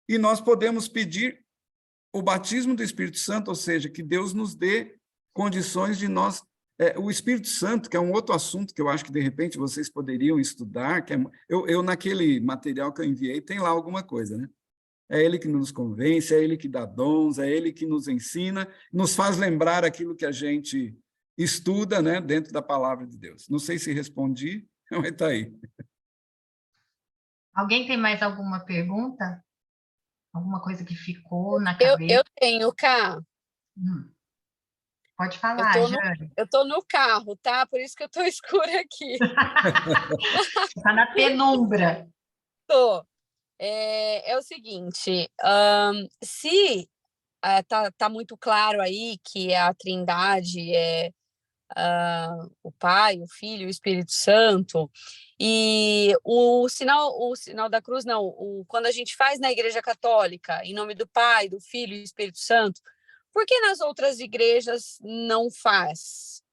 E nós podemos pedir o batismo do Espírito Santo, ou seja, que Deus nos dê condições de nós... o Espírito Santo, que é um outro assunto que eu acho que, de repente, vocês poderiam estudar, que eu naquele material que eu enviei, tem lá alguma coisa, né? É ele que nos convence, é ele que dá dons, é ele que nos ensina, nos faz lembrar aquilo que a gente estuda, né, dentro da palavra de Deus. Não sei se respondi, mas está aí. Alguém tem mais alguma pergunta? Alguma coisa que ficou na Eu cabeça? tenho, Cá. Pode falar, Jane. Eu tô no carro, tá? Por isso que eu tô escura aqui. Está na penumbra. Tô. É o seguinte, se tá muito claro aí que a Trindade é o Pai, o Filho e o Espírito Santo, e o sinal da cruz, não, quando a gente faz na Igreja Católica, em nome do Pai, do Filho e do Espírito Santo, por que nas outras igrejas não faz?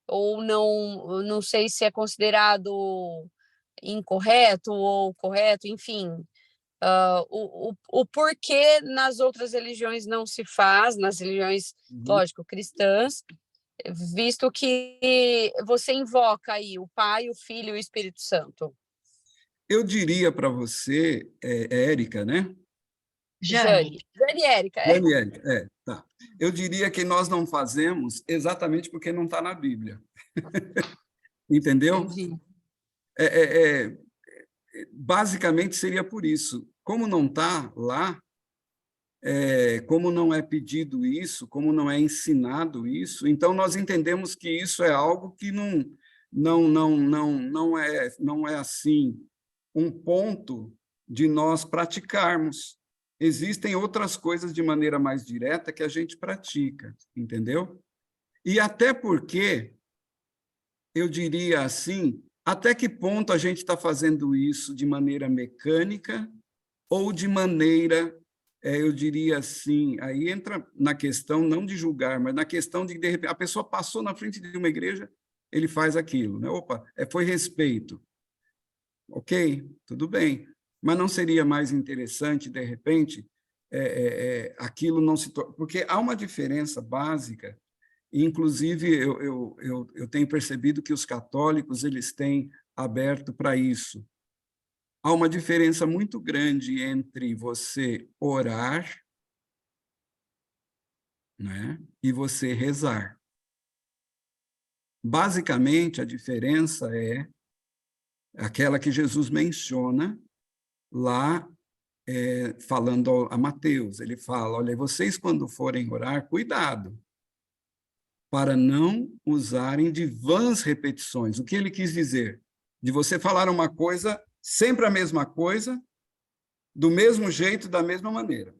Ou não sei se é considerado incorreto ou correto, enfim. O porquê nas outras religiões não se faz, nas religiões, lógico, cristãs, visto que você invoca aí o Pai, o Filho e o Espírito Santo. Eu diria para você, Érica, né? Jane e Érica. Jane e Érica, tá. Eu diria que nós não fazemos exatamente porque não está na Bíblia. Entendeu? Entendi. Basicamente seria por isso. Como não está lá, como não é pedido isso, como não é ensinado isso, então nós entendemos que isso é algo que não é assim um ponto de nós praticarmos. Existem outras coisas de maneira mais direta que a gente pratica, entendeu? E até porque, eu diria assim, até que ponto a gente está fazendo isso de maneira mecânica ou de maneira, eu diria assim, aí entra na questão não de julgar, mas na questão de repente, a pessoa passou na frente de uma igreja, ele faz aquilo, né? Opa, foi respeito. Ok, tudo bem. Mas não seria mais interessante, de repente, aquilo não se torna... Porque há uma diferença básica, e, inclusive, eu tenho percebido que os católicos eles têm aberto para isso. Há uma diferença muito grande entre você orar, né, e você rezar. Basicamente, a diferença é aquela que Jesus menciona lá, falando a Mateus. Ele fala, olha, vocês quando forem orar, cuidado, para não usarem de vãs repetições. O que ele quis dizer? De você falar uma coisa, sempre a mesma coisa, do mesmo jeito, da mesma maneira.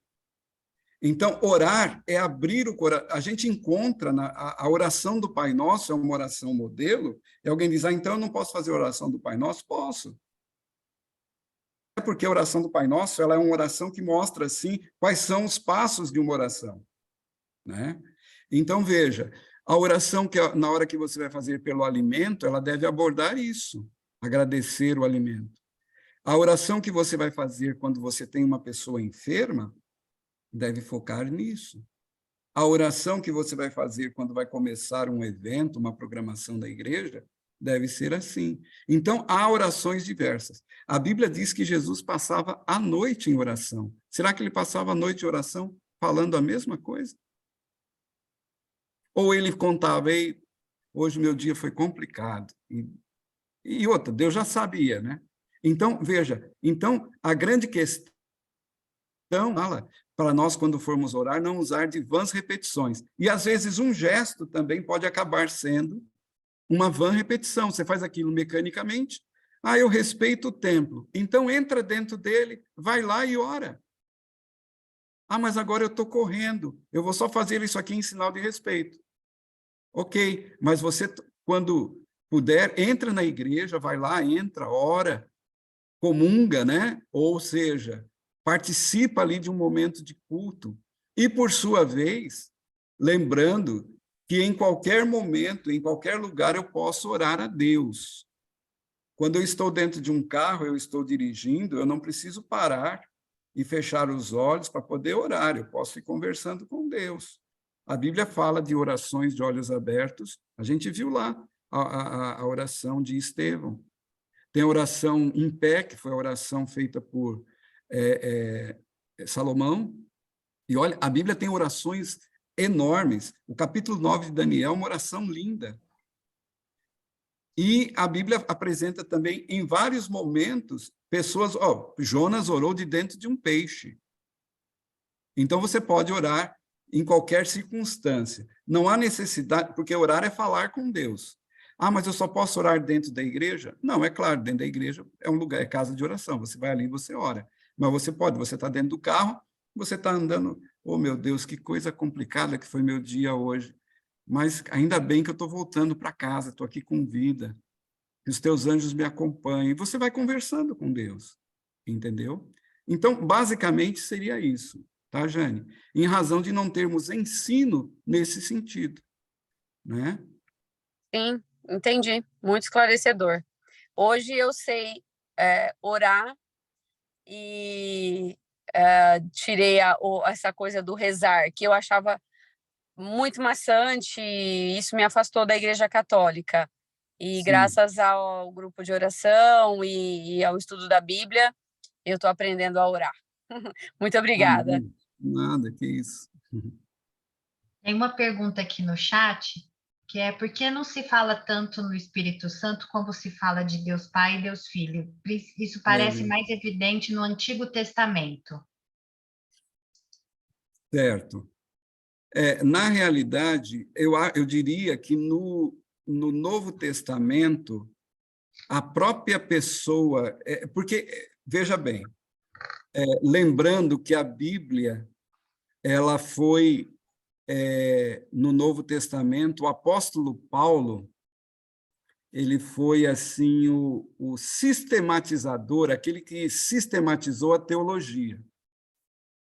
Então, orar é abrir o coração. A gente encontra a oração do Pai Nosso, é uma oração modelo, e alguém diz, então eu não posso fazer a oração do Pai Nosso? Posso. É porque a oração do Pai Nosso ela é uma oração que mostra, assim, quais são os passos de uma oração, né? Então, veja, a oração que na hora que você vai fazer pelo alimento, ela deve abordar isso, agradecer o alimento. A oração que você vai fazer quando você tem uma pessoa enferma, deve focar nisso. A oração que você vai fazer quando vai começar um evento, uma programação da igreja, deve ser assim. Então, há orações diversas. A Bíblia diz que Jesus passava a noite em oração. Será que ele passava a noite em oração falando a mesma coisa? Ou ele contava, ei, hoje meu dia foi complicado. E outra, Deus já sabia, né? Então, veja, então a grande questão fala para nós, quando formos orar, não usar de vãs repetições. E, às vezes, um gesto também pode acabar sendo uma vã repetição. Você faz aquilo mecanicamente. Ah, eu respeito o templo. Então, entra dentro dele, vai lá e ora. Ah, mas agora eu estou correndo. Eu vou só fazer isso aqui em sinal de respeito. Ok, mas você, quando puder, entra na igreja, vai lá, entra, ora, comunga, né? Ou seja, participa ali de um momento de culto. E, por sua vez, lembrando que em qualquer momento, em qualquer lugar, eu posso orar a Deus. Quando eu estou dentro de um carro, eu estou dirigindo, eu não preciso parar e fechar os olhos para poder orar, eu posso ir conversando com Deus. A Bíblia fala de orações de olhos abertos, a gente viu lá a oração de Estevão. Tem a oração em pé, que foi a oração feita por Salomão. E olha, a Bíblia tem orações enormes. O capítulo 9 de Daniel é uma oração linda. E a Bíblia apresenta também, em vários momentos, pessoas... Jonas orou de dentro de um peixe. Então, você pode orar em qualquer circunstância. Não há necessidade, porque orar é falar com Deus. Ah, mas eu só posso orar dentro da igreja? Não, é claro, dentro da igreja é um lugar, é casa de oração, você vai ali e você ora. Mas você pode, você está dentro do carro, você está andando, oh meu Deus, que coisa complicada que foi meu dia hoje. Mas ainda bem que eu estou voltando para casa, estou aqui com vida, que os teus anjos me acompanhem. E você vai conversando com Deus, entendeu? Então, basicamente, seria isso, tá, Jane? Em razão de não termos ensino nesse sentido, né? Sim, entendi. Muito esclarecedor. Hoje eu sei orar e tirei essa coisa do rezar, que eu achava muito maçante, e isso me afastou da Igreja Católica. E Sim. Graças ao grupo de oração e ao estudo da Bíblia, eu estou aprendendo a orar. Muito obrigada. Nada, que isso. Tem uma pergunta aqui no chat, que é: por que não se fala tanto no Espírito Santo como se fala de Deus Pai e Deus Filho? Isso parece mais evidente no Antigo Testamento. Certo. Na realidade, eu diria que no Novo Testamento, a própria pessoa... porque, veja bem, lembrando que a Bíblia ela foi, no Novo Testamento, o apóstolo Paulo, ele foi assim o sistematizador, aquele que sistematizou a teologia.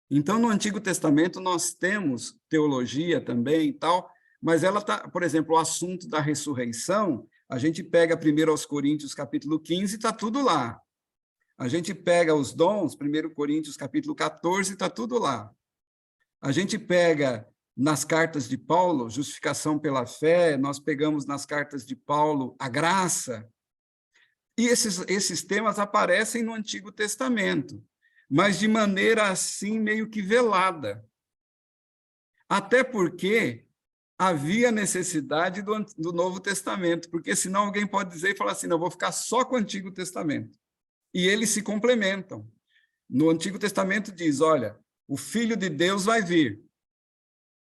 Então, no Antigo Testamento, nós temos teologia também e tal, mas ela está, por exemplo, o assunto da ressurreição, a gente pega 1 Coríntios, capítulo 15, está tudo lá. A gente pega os dons, 1 Coríntios, capítulo 14, está tudo lá. A gente pega nas cartas de Paulo, justificação pela fé, nós pegamos nas cartas de Paulo a graça. E esses temas aparecem no Antigo Testamento, mas de maneira assim meio que velada. Até porque havia necessidade do Novo Testamento, porque senão alguém pode dizer e falar assim, não, eu vou ficar só com o Antigo Testamento. E eles se complementam. No Antigo Testamento diz, olha, o Filho de Deus vai vir.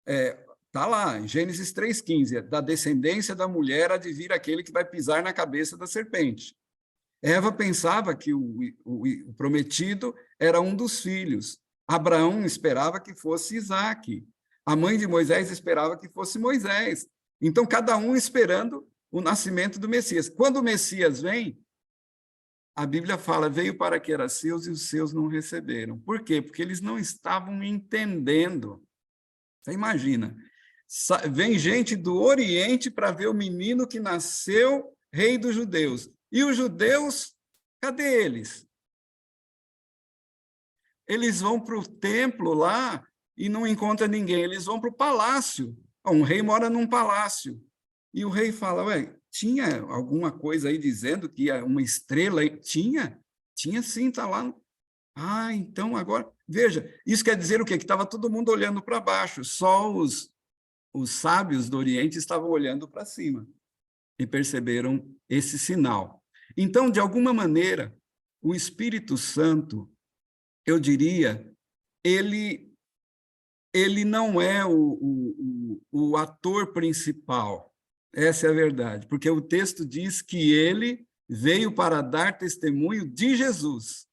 Está lá, em Gênesis 3,15, da descendência da mulher há de vir aquele que vai pisar na cabeça da serpente. Eva pensava que o prometido era um dos filhos. Abraão esperava que fosse Isaque. A mãe de Moisés esperava que fosse Moisés. Então, cada um esperando o nascimento do Messias. Quando o Messias vem, a Bíblia fala, veio para que era seus e os seus não receberam. Por quê? Porque eles não estavam entendendo. Você imagina, vem gente do Oriente para ver o menino que nasceu rei dos judeus. E os judeus, cadê eles? Eles vão para o templo lá e não encontram ninguém. Eles vão para o palácio. Um rei mora num palácio. E o rei fala, ué, tinha alguma coisa aí dizendo que uma estrela aí? Tinha sim, está lá. Ah, então agora... Veja, isso quer dizer o quê? Que estava todo mundo olhando para baixo, só os os sábios do Oriente estavam olhando para cima e perceberam esse sinal. Então, de alguma maneira, o Espírito Santo, eu diria, ele não é o ator principal. Essa é a verdade, porque o texto diz que ele veio para dar testemunho de Jesus.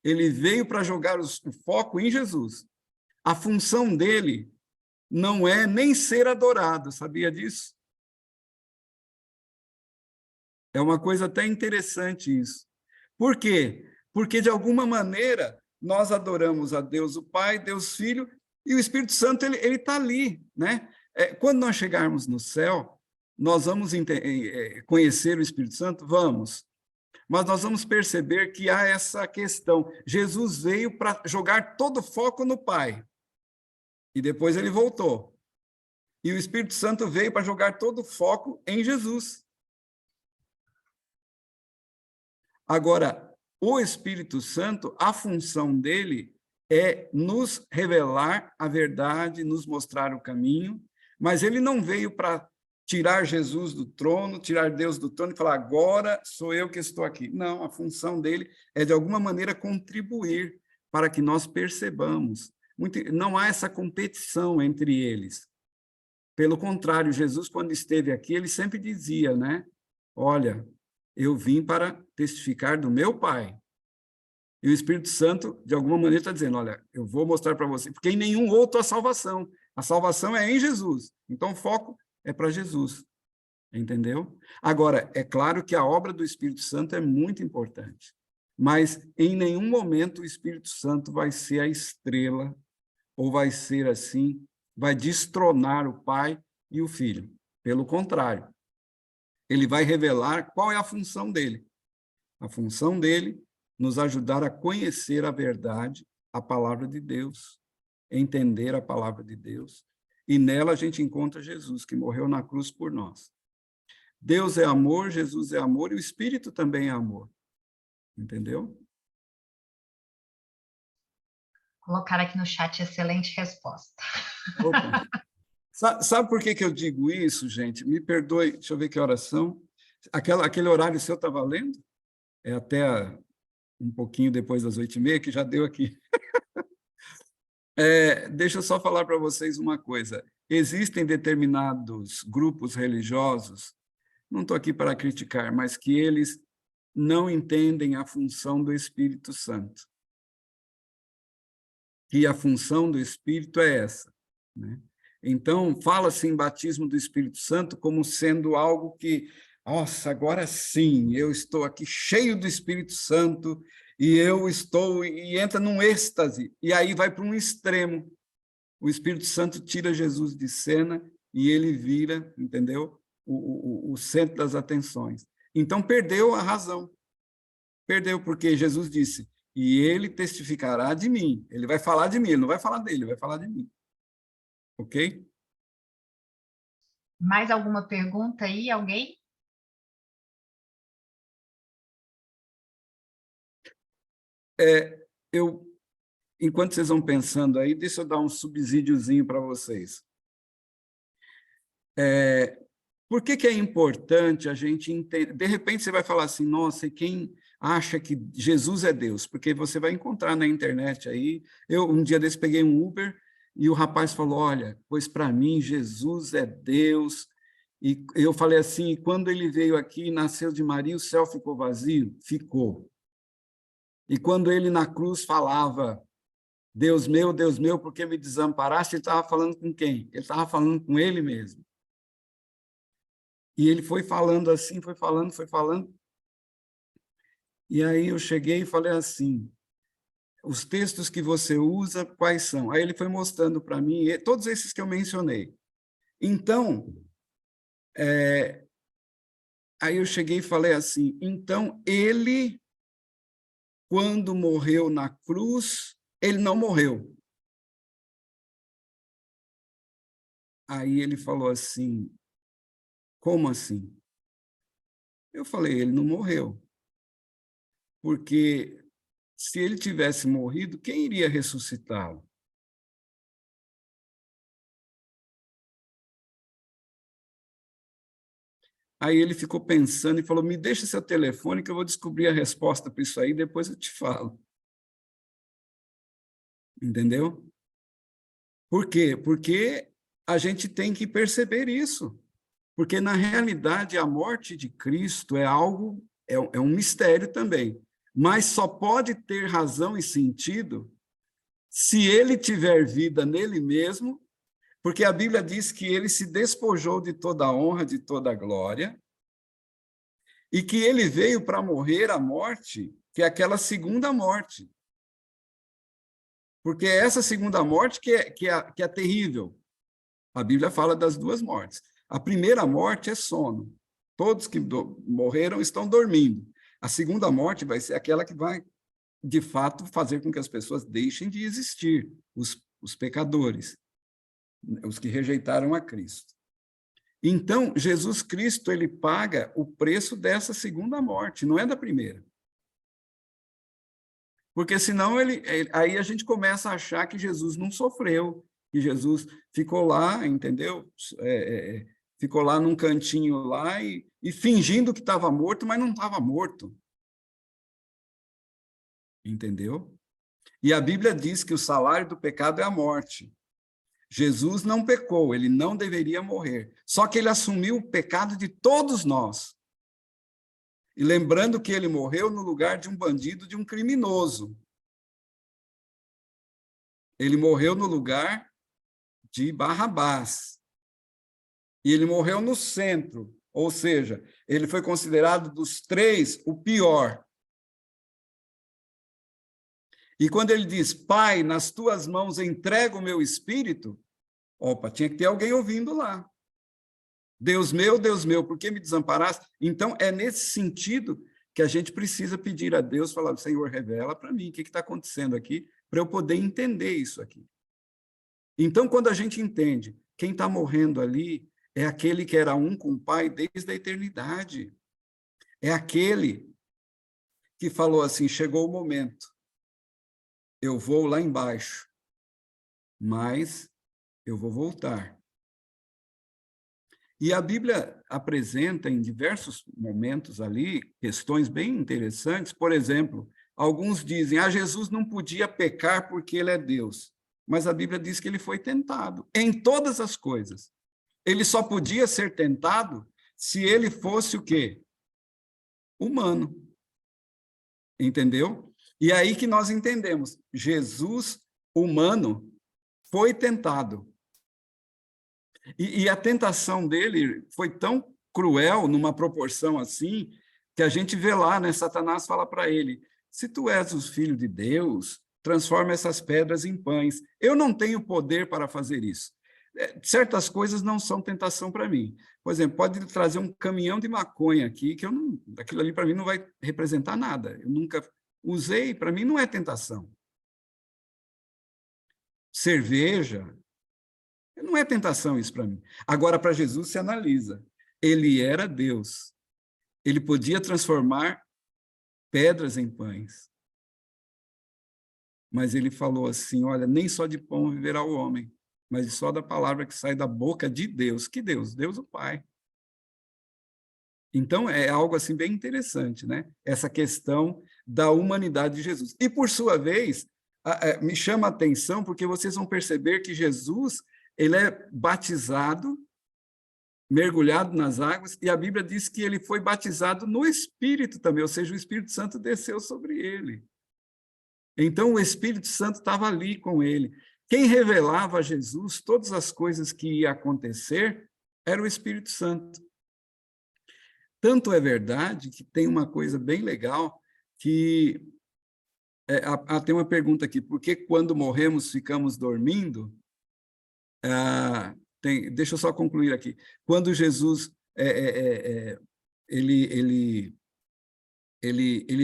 Ele veio para jogar o foco em Jesus. A função dele não é nem ser adorado, sabia disso? É uma coisa até interessante isso. Por quê? Porque, de alguma maneira, nós adoramos a Deus o Pai, Deus Filho, e o Espírito Santo ele está ali, né? Quando nós chegarmos no céu, nós vamos conhecer o Espírito Santo? Vamos. Mas nós vamos perceber que há essa questão. Jesus veio para jogar todo o foco no Pai, e depois ele voltou. E o Espírito Santo veio para jogar todo o foco em Jesus. Agora, o Espírito Santo, a função dele é nos revelar a verdade, nos mostrar o caminho, mas ele não veio para tirar Jesus do trono, tirar Deus do trono e falar, agora sou eu que estou aqui. Não, a função dele é, de alguma maneira, contribuir para que nós percebamos. Não há essa competição entre eles. Pelo contrário, Jesus, quando esteve aqui, ele sempre dizia, né? Olha, eu vim para testificar do meu Pai. E o Espírito Santo, de alguma maneira, está dizendo, olha, eu vou mostrar para você, porque em nenhum outro há salvação. A salvação é em Jesus. Então, o foco é para Jesus. Entendeu? Agora, é claro que a obra do Espírito Santo é muito importante, mas em nenhum momento o Espírito Santo vai ser a estrela, ou vai ser assim, vai destronar o Pai e o Filho. Pelo contrário, ele vai revelar qual é a função dele. A função dele, nos ajudar a conhecer a verdade, a palavra de Deus, entender a palavra de Deus, e nela a gente encontra Jesus, que morreu na cruz por nós. Deus é amor, Jesus é amor, e o Espírito também é amor. Entendeu? Colocar aqui no chat, excelente resposta. Opa. Sabe por que eu digo isso, gente? Me perdoe, deixa eu ver que horas são. Aquele horário seu está valendo? É até um pouquinho depois das 8h30, que já deu aqui. Deixa eu só falar para vocês uma coisa. Existem determinados grupos religiosos, não estou aqui para criticar, mas que eles não entendem a função do Espírito Santo. Que a função do Espírito é essa, né? Então, fala-se em batismo do Espírito Santo como sendo algo que, nossa, agora sim, eu estou aqui cheio do Espírito Santo e entra num êxtase, e aí vai para um extremo. O Espírito Santo tira Jesus de cena e ele vira, entendeu? O centro das atenções. Então, perdeu a razão. Perdeu, porque Jesus disse, e ele testificará de mim. Ele vai falar de mim, ele não vai falar dele, ele vai falar de mim. Ok? Mais alguma pergunta aí, alguém? Enquanto vocês vão pensando aí, deixa eu dar um subsídiozinho para vocês. Por que é importante a gente entender? De repente você vai falar assim, nossa, e quem acha que Jesus é Deus? Porque você vai encontrar na internet aí. Eu, um dia desse, peguei um Uber e o rapaz falou, olha, pois para mim Jesus é Deus. E eu falei assim, quando ele veio aqui, nasceu de Maria, o céu ficou vazio? Ficou. E quando ele na cruz falava, Deus meu, por que me desamparaste? Ele estava falando com quem? Ele estava falando com ele mesmo. E ele foi falando assim, foi falando. E aí eu cheguei e falei assim, os textos que você usa, quais são? Aí ele foi mostrando para mim, todos esses que eu mencionei. Então, aí eu cheguei e falei assim, então ele, quando morreu na cruz, ele não morreu. Aí ele falou assim, como assim? Eu falei, ele não morreu. Porque se ele tivesse morrido, quem iria ressuscitá-lo? Aí ele ficou pensando e falou, me deixa seu telefone que eu vou descobrir a resposta para isso aí, depois eu te falo. Entendeu? Por quê? Porque a gente tem que perceber isso. Porque, na realidade, a morte de Cristo é algo, é um mistério também. Mas só pode ter razão e sentido se ele tiver vida nele mesmo, porque a Bíblia diz que ele se despojou de toda a honra, de toda a glória, e que ele veio para morrer a morte, que é aquela segunda morte. Porque é essa segunda morte que é terrível. A Bíblia fala das duas mortes. A primeira morte é sono. Todos que morreram estão dormindo. A segunda morte vai ser aquela que vai, de fato, fazer com que as pessoas deixem de existir, os pecadores, os que rejeitaram a Cristo. Então, Jesus Cristo, ele paga o preço dessa segunda morte, não é da primeira. Porque senão aí a gente começa a achar que Jesus não sofreu, que Jesus ficou lá, entendeu? Ficou lá num cantinho lá e fingindo que estava morto, mas não estava morto. Entendeu? E a Bíblia diz que o salário do pecado é a morte. Jesus não pecou, ele não deveria morrer. Só que ele assumiu o pecado de todos nós. E lembrando que ele morreu no lugar de um bandido, de um criminoso. Ele morreu no lugar de Barrabás. E ele morreu no centro, ou seja, ele foi considerado dos três o pior. E quando ele diz, Pai, nas tuas mãos entrego o meu espírito, opa, tinha que ter alguém ouvindo lá. Deus meu, por que me desamparaste? Então, é nesse sentido que a gente precisa pedir a Deus, falar, Senhor, revela para mim o que está acontecendo aqui, para eu poder entender isso aqui. Então, quando a gente entende, quem está morrendo ali é aquele que era um com o Pai desde a eternidade. É aquele que falou assim, chegou o momento, eu vou lá embaixo, mas eu vou voltar. E a Bíblia apresenta em diversos momentos ali questões bem interessantes. Por exemplo, alguns dizem, Jesus não podia pecar porque ele é Deus. Mas a Bíblia diz que ele foi tentado em todas as coisas. Ele só podia ser tentado se ele fosse o quê? Humano. Entendeu? E aí que nós entendemos, Jesus, humano, foi tentado. E a tentação dele foi tão cruel, numa proporção assim, que a gente vê lá, né? Satanás fala para ele, se tu és o filho de Deus, transforma essas pedras em pães. Eu não tenho poder para fazer isso. Certas coisas não são tentação para mim. Por exemplo, pode trazer um caminhão de maconha aqui, que aquilo ali para mim não vai representar nada. Eu nunca usei, para mim não é tentação. Cerveja, não é tentação isso para mim. Agora, para Jesus, se analisa. Ele era Deus. Ele podia transformar pedras em pães. Mas ele falou assim, olha, nem só de pão viverá o homem, mas só da palavra que sai da boca de Deus. Que Deus? Deus o Pai. Então, é algo assim bem interessante, né? Essa questão da humanidade de Jesus. E, por sua vez, me chama a atenção, porque vocês vão perceber que Jesus, ele é batizado, mergulhado nas águas, e a Bíblia diz que ele foi batizado no Espírito também, ou seja, o Espírito Santo desceu sobre ele. Então, o Espírito Santo estava ali com ele. Quem revelava a Jesus todas as coisas que ia acontecer era o Espírito Santo. Tanto é verdade que tem uma coisa bem legal, que tem uma pergunta aqui, por que quando morremos ficamos dormindo? Deixa eu só concluir aqui. Quando Jesus ele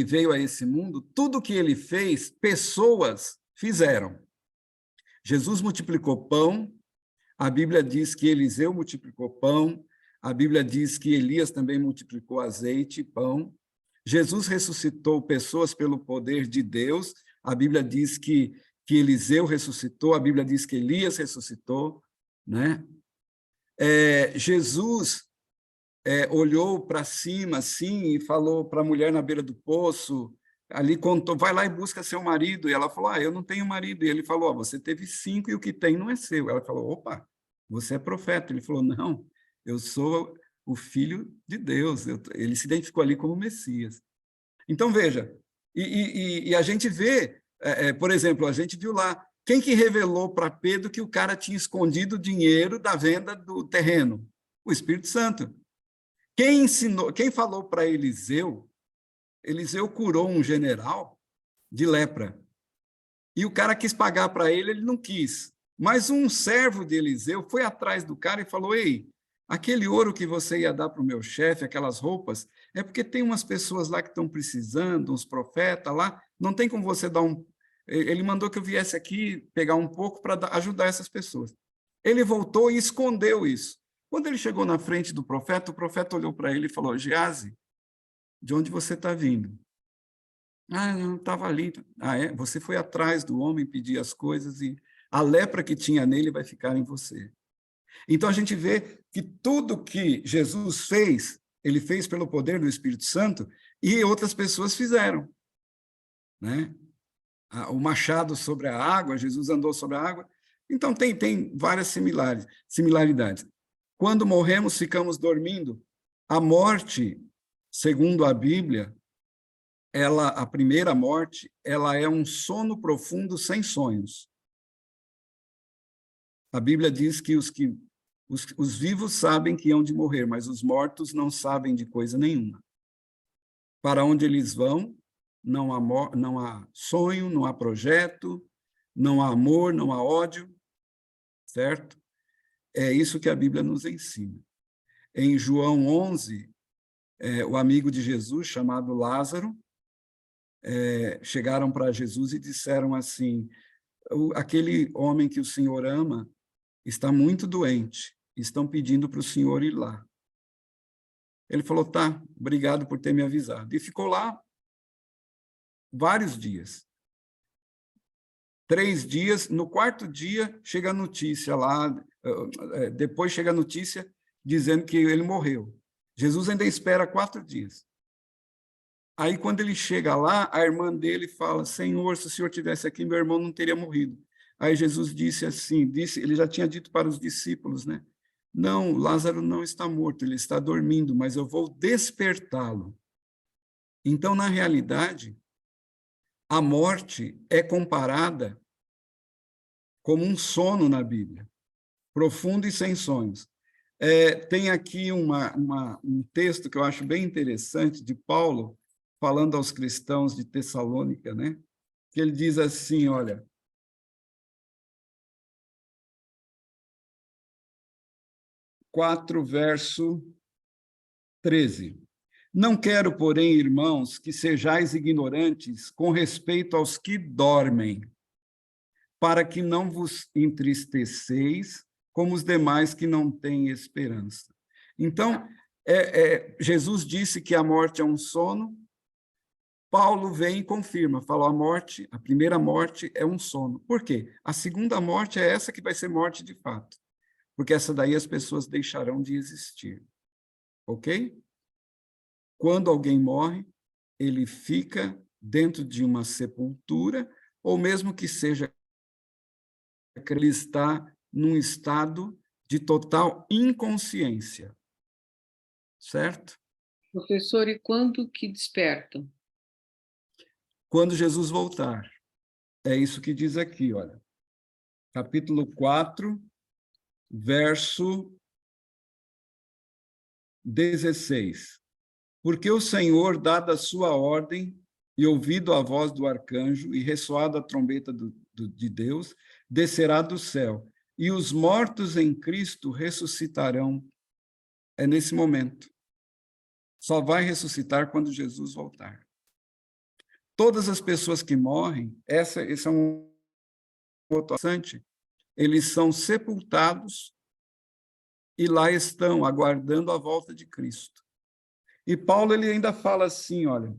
veio a esse mundo, tudo que ele fez, pessoas fizeram. Jesus multiplicou pão, a Bíblia diz que Eliseu multiplicou pão, a Bíblia diz que Elias também multiplicou azeite e pão. Jesus ressuscitou pessoas pelo poder de Deus, a Bíblia diz que Eliseu ressuscitou, a Bíblia diz que Elias ressuscitou, né? Jesus olhou para cima, assim, e falou para a mulher na beira do poço, ali contou, vai lá e busca seu marido, e ela falou, eu não tenho marido, e ele falou, você teve 5 e o que tem não é seu. Ela falou, opa, você é profeta. Ele falou, não, eu sou o filho de Deus. Ele se identificou ali como Messias. Então, veja, e a gente vê, por exemplo, a gente viu lá, quem que revelou para Pedro que o cara tinha escondido o dinheiro da venda do terreno? O Espírito Santo. Quem ensinou, quem falou para Eliseu? Eliseu curou um general de lepra. E o cara quis pagar para ele, ele não quis. Mas um servo de Eliseu foi atrás do cara e falou, ei, aquele ouro que você ia dar para o meu chefe, aquelas roupas, é porque tem umas pessoas lá que estão precisando, uns profetas lá, não tem como você dar um... Ele mandou que eu viesse aqui pegar um pouco para ajudar essas pessoas. Ele voltou e escondeu isso. Quando ele chegou na frente do profeta, o profeta olhou para ele e falou, Geazi, de onde você está vindo? Eu estava ali. Você foi atrás do homem pedir as coisas e a lepra que tinha nele vai ficar em você. Então, a gente vê que tudo que Jesus fez, ele fez pelo poder do Espírito Santo e outras pessoas fizeram. Né? O machado sobre a água, Jesus andou sobre a água. Então, tem várias similaridades. Quando morremos, ficamos dormindo. A morte, segundo a Bíblia, a primeira morte, ela é um sono profundo sem sonhos. A Bíblia diz que os vivos sabem que hão de morrer, mas os mortos não sabem de coisa nenhuma. Para onde eles vão, não há sonho, não há projeto, não há amor, não há ódio, certo? É isso que a Bíblia nos ensina. Em João 11, o amigo de Jesus, chamado Lázaro, chegaram para Jesus e disseram assim, aquele homem que o Senhor ama está muito doente, estão pedindo para o Senhor ir lá. Ele falou, tá, obrigado por ter me avisado. E ficou lá vários dias. 3 dias, no 4º dia chega a notícia lá, depois chega a notícia dizendo que ele morreu. Jesus ainda espera 4 dias. Aí, quando ele chega lá, a irmã dele fala, Senhor, se o Senhor estivesse aqui, meu irmão não teria morrido. Aí Jesus disse assim, ele já tinha dito para os discípulos, né? Não, Lázaro não está morto, ele está dormindo, mas eu vou despertá-lo. Então, na realidade, a morte é comparada como um sono na Bíblia, profundo e sem sonhos. Tem aqui um texto que eu acho bem interessante, de Paulo, falando aos cristãos de Tessalônica, né? Que ele diz assim, olha, verso 13. Não quero, porém, irmãos, que sejais ignorantes com respeito aos que dormem, para que não vos entristeceis como os demais que não têm esperança. Então, Jesus disse que a morte é um sono, Paulo vem e confirma, fala, a primeira morte é um sono. Por quê? A segunda morte é essa que vai ser morte de fato, porque essa daí as pessoas deixarão de existir. Ok? Quando alguém morre, ele fica dentro de uma sepultura, ou mesmo que seja, ele está num estado de total inconsciência. Certo? Professor, e quando que despertam? Quando Jesus voltar. É isso que diz aqui, olha. Capítulo 4, verso 16. Porque o Senhor, dada a sua ordem, e ouvido a voz do arcanjo, e ressoada a trombeta de Deus, descerá do céu, e os mortos em Cristo ressuscitarão. É nesse momento. Só vai ressuscitar quando Jesus voltar. Todas as pessoas que morrem, esse é um ponto interessante, eles são sepultados e lá estão, aguardando a volta de Cristo. E Paulo ele ainda fala assim, olha,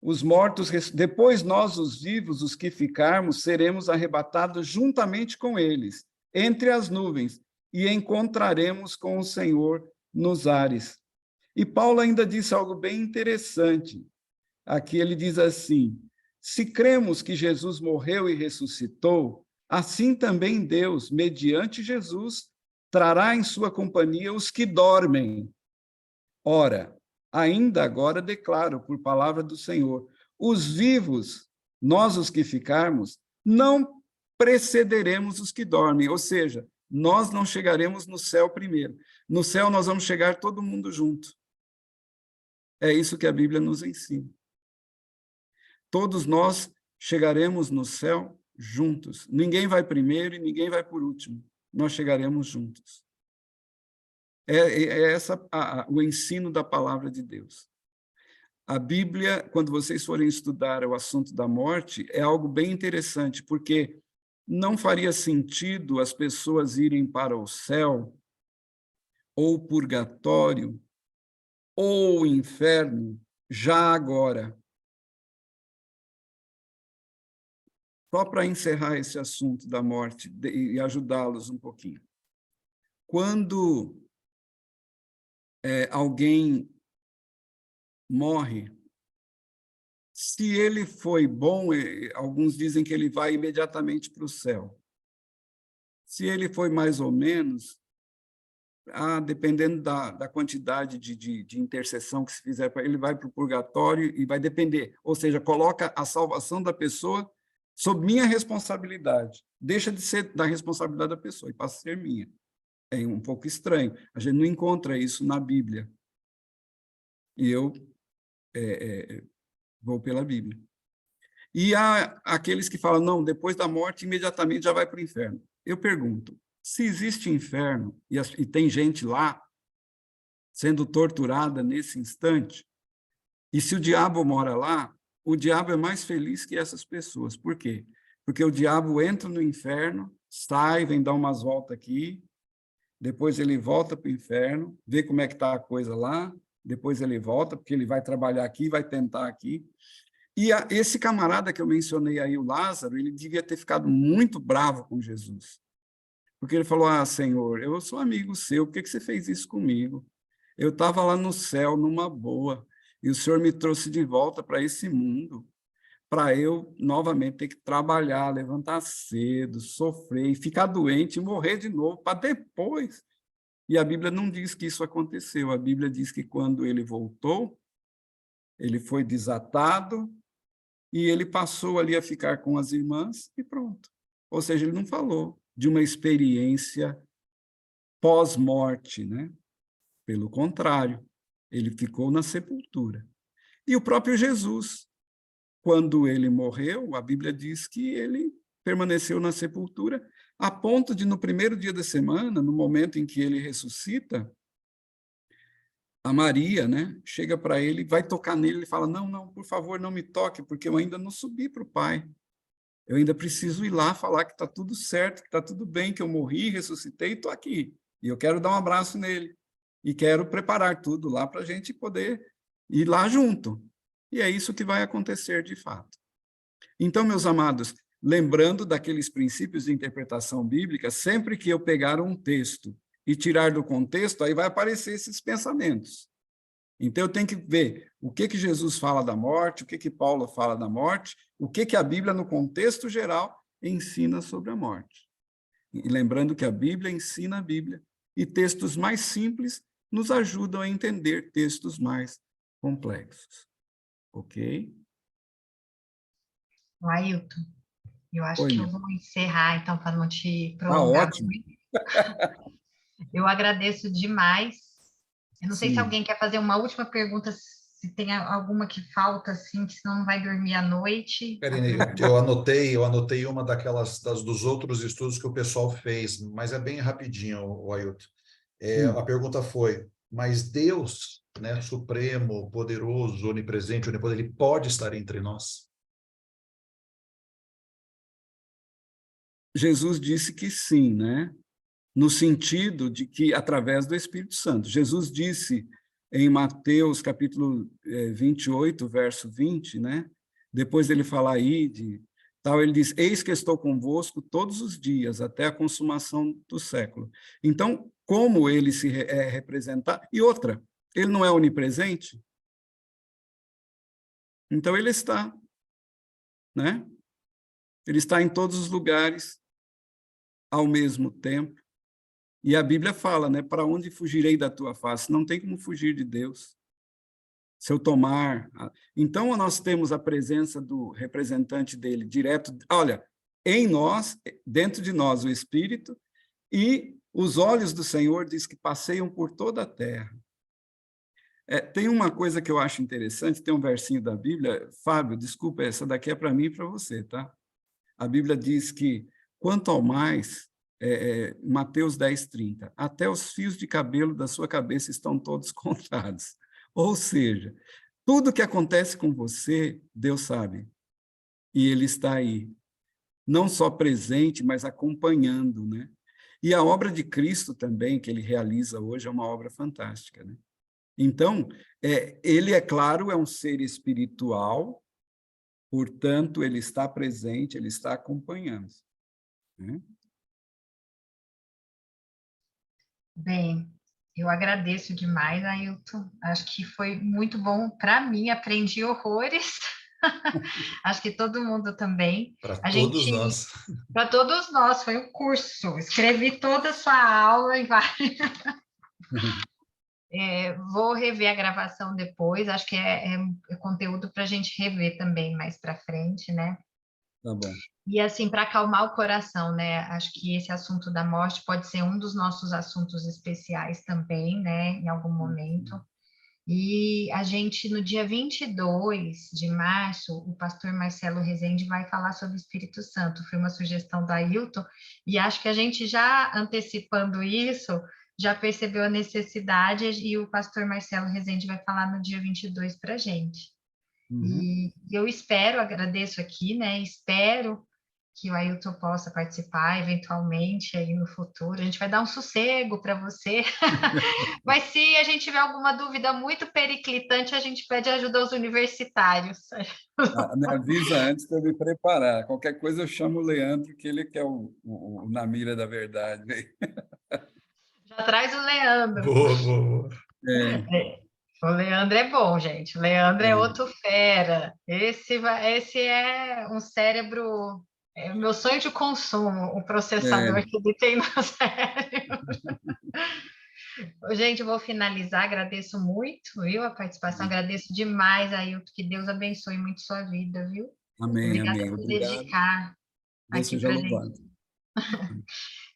os mortos, depois nós, os vivos, os que ficarmos, seremos arrebatados juntamente com eles, entre as nuvens, e encontraremos com o Senhor nos ares. E Paulo ainda disse algo bem interessante. Aqui ele diz assim: se cremos que Jesus morreu e ressuscitou, assim também Deus, mediante Jesus, trará em sua companhia os que dormem. Ora, ainda agora declaro, por palavra do Senhor, os vivos, nós os que ficarmos, não precederemos os que dormem, ou seja, nós não chegaremos no céu primeiro. No céu nós vamos chegar todo mundo junto. É isso que a Bíblia nos ensina. Todos nós chegaremos no céu juntos. Ninguém vai primeiro e ninguém vai por último. Nós chegaremos juntos. É essa o ensino da palavra de Deus. A Bíblia, quando vocês forem estudar o assunto da morte, é algo bem interessante, porque não faria sentido as pessoas irem para o céu, ou o purgatório, ou o inferno, já agora. Só para encerrar esse assunto da morte e ajudá-los um pouquinho. Quando alguém morre, se ele foi bom, alguns dizem que ele vai imediatamente para o céu. Se ele foi mais ou menos, dependendo da quantidade de intercessão que se fizer, ele vai para o purgatório e vai depender. Ou seja, coloca a salvação da pessoa sob minha responsabilidade. Deixa de ser da responsabilidade da pessoa e passa a ser minha. É um pouco estranho. A gente não encontra isso na Bíblia. E eu vou pela Bíblia. E há aqueles que falam, não, depois da morte, imediatamente já vai para o inferno. Eu pergunto, se existe inferno e tem gente lá sendo torturada nesse instante, e se o diabo mora lá, o diabo é mais feliz que essas pessoas. Por quê? Porque o diabo entra no inferno, sai, vem dar umas voltas aqui, depois ele volta para o inferno, vê como é que está a coisa lá, depois ele volta, porque ele vai trabalhar aqui, vai tentar aqui. E esse camarada que eu mencionei aí, o Lázaro, ele devia ter ficado muito bravo com Jesus. Porque ele falou, Senhor, eu sou amigo seu, por que você fez isso comigo? Eu estava lá no céu, numa boa, e o Senhor me trouxe de volta para esse mundo, para eu novamente ter que trabalhar, levantar cedo, sofrer, e ficar doente e morrer de novo, para depois. E a Bíblia não diz que isso aconteceu, a Bíblia diz que quando ele voltou, ele foi desatado, e ele passou ali a ficar com as irmãs, e pronto. Ou seja, ele não falou de uma experiência pós-morte, né? Pelo contrário, ele ficou na sepultura. E o próprio Jesus, quando ele morreu, a Bíblia diz que ele permaneceu na sepultura, a ponto de, no primeiro dia da semana, no momento em que ele ressuscita, a Maria, né, chega para ele, vai tocar nele, ele fala, não, por favor, não me toque, porque eu ainda não subi para o Pai. Eu ainda preciso ir lá falar que está tudo certo, que está tudo bem, que eu morri, ressuscitei e estou aqui. E eu quero dar um abraço nele. E quero preparar tudo lá para a gente poder ir lá junto. E é isso que vai acontecer de fato. Então, meus amados, lembrando daqueles princípios de interpretação bíblica, sempre que eu pegar um texto e tirar do contexto, aí vai aparecer esses pensamentos. Então, eu tenho que ver o que Jesus fala da morte, o que Paulo fala da morte, o que a Bíblia, no contexto geral, ensina sobre a morte. E lembrando que a Bíblia ensina a Bíblia, e textos mais simples nos ajudam a entender textos mais complexos. Ok? Ailton, eu acho Oi, que eu meu. vou encerrar, então, para não te prolongar. Ótimo. Eu agradeço demais. Eu não sei se Sim. alguém quer fazer uma última pergunta, se tem alguma que falta, assim, que senão não vai dormir à noite. Karine, eu anotei uma dos outros estudos que o pessoal fez, mas é bem rapidinho, o Ailton. A pergunta foi, mas Deus, né, supremo, poderoso, onipresente, onipotente, ele pode estar entre nós? Jesus disse que sim, né? No sentido de que, através do Espírito Santo. Jesus disse em Mateus, capítulo 28, verso 20, né? Depois dele falar aí Tal, ele diz, eis que estou convosco todos os dias, até a consumação do século. Então, como ele se representar? E outra, ele não é onipresente? Então, ele está, né? Ele está em todos os lugares, ao mesmo tempo. E a Bíblia fala, né? Para onde fugirei da tua face? Não tem como fugir de Deus. Se eu tomar... Então, nós temos a presença do representante dele direto. Olha, em nós, dentro de nós, o Espírito, e os olhos do Senhor diz que passeiam por toda a terra. Tem uma coisa que eu acho interessante, tem um versinho da Bíblia, Fábio, desculpa, essa daqui é para mim e para você, tá? A Bíblia diz que, quanto ao mais, Mateus 10:30, até os fios de cabelo da sua cabeça estão todos contados. Ou seja, tudo que acontece com você, Deus sabe, e Ele está aí, não só presente, mas acompanhando, né? E a obra de Cristo também, que Ele realiza hoje, é uma obra fantástica, né? Então, Ele, é claro, é um ser espiritual, portanto, Ele está presente, Ele está acompanhando, né? Bem, eu agradeço demais, Ailton. Acho que foi muito bom para mim, aprendi horrores. Acho que todo mundo também. Para A todos gente, nós. para todos nós, foi um curso. Escrevi toda a sua aula e vai. Vou rever a gravação depois. Acho que é conteúdo para a gente rever também mais para frente, né? Tá bom. E assim, para acalmar o coração, né? Acho que esse assunto da morte pode ser um dos nossos assuntos especiais também, né? Em algum momento. E a gente, no dia 22 de março, o pastor Marcelo Rezende vai falar sobre o Espírito Santo. Foi uma sugestão da Ailton, e acho que a gente já antecipando isso, já percebeu a necessidade, e o pastor Marcelo Rezende vai falar no dia 22 para a gente. E eu espero, agradeço aqui, né? Espero que o Ailton possa participar eventualmente aí no futuro. A gente vai dar um sossego para você. Mas se a gente tiver alguma dúvida muito periclitante, a gente pede ajuda aos universitários. Me avisa antes para eu me preparar. Qualquer coisa eu chamo o Leandro, que ele que é o na mira da verdade. Já traz o Leandro. Boa, boa. O Leandro é bom, gente. O Leandro é É. outro fera. Esse é um cérebro... É o meu sonho de consumo, o processador que ele tem no cérebro. Gente, eu vou finalizar. Agradeço muito, viu, a participação. Agradeço demais, Ailton. Que Deus abençoe muito sua vida, viu? Amém, Obrigada amém. por Obrigado. dedicar Deus aqui seja para a louvado. gente.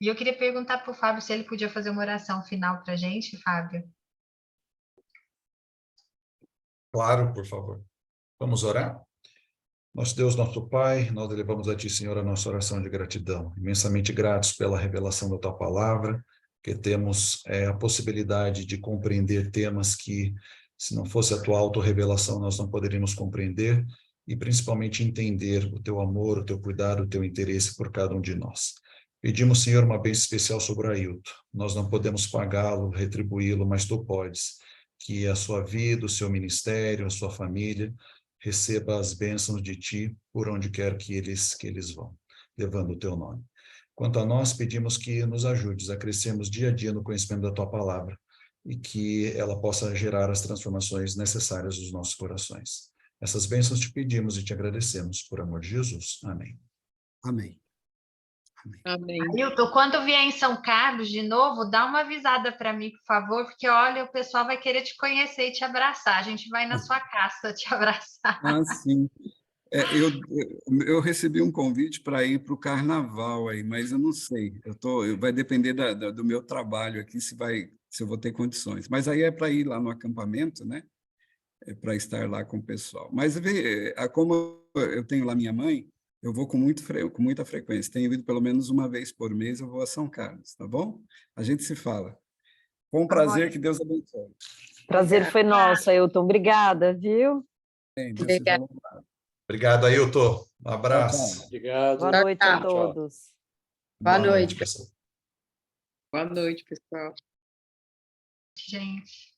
E eu queria perguntar para o Fábio se ele podia fazer uma oração final para a gente, Fábio. Claro, por favor. Vamos orar? Nosso Deus, nosso Pai, nós elevamos a Ti, Senhor, a nossa oração de gratidão. Imensamente gratos pela revelação da Tua palavra, que temos a possibilidade de compreender temas que, se não fosse a Tua autorrevelação, nós não poderíamos compreender, e principalmente entender o Teu amor, o Teu cuidado, o Teu interesse por cada um de nós. Pedimos, Senhor, uma bênção especial sobre o Ailton. Nós não podemos pagá-lo, retribuí-lo, mas Tu podes. Que a sua vida, o seu ministério, a sua família, receba as bênçãos de Ti por onde quer que eles vão, levando o Teu nome. Quanto a nós, pedimos que nos ajudes a crescermos dia a dia no conhecimento da Tua palavra e que ela possa gerar as transformações necessárias dos nossos corações. Essas bênçãos te pedimos e te agradecemos, por amor de Jesus. Amém. Amém. Amém. Ailton, quando vier em São Carlos de novo, dá uma avisada para mim, por favor, porque olha, o pessoal vai querer te conhecer e te abraçar. A gente vai na sua casa te abraçar. Ah, sim. Eu recebi um convite para ir para o carnaval aí, mas eu não sei. Vai depender do meu trabalho aqui se eu vou ter condições. Mas aí é para ir lá no acampamento, né? É para estar lá com o pessoal. Mas como eu tenho lá minha mãe, eu vou com muita frequência. Tenho ido pelo menos uma vez por mês, eu vou a São Carlos, tá bom? A gente se fala. Com prazer, que Deus abençoe. Prazer foi nosso, Ailton. Obrigada, viu? Bem, Deus seja louvado. Obrigado, Ailton. Um Tchau, abraço. tchau. Obrigado. Boa noite a Tchau. todos. Boa noite. pessoal. Boa noite, pessoal. Gente.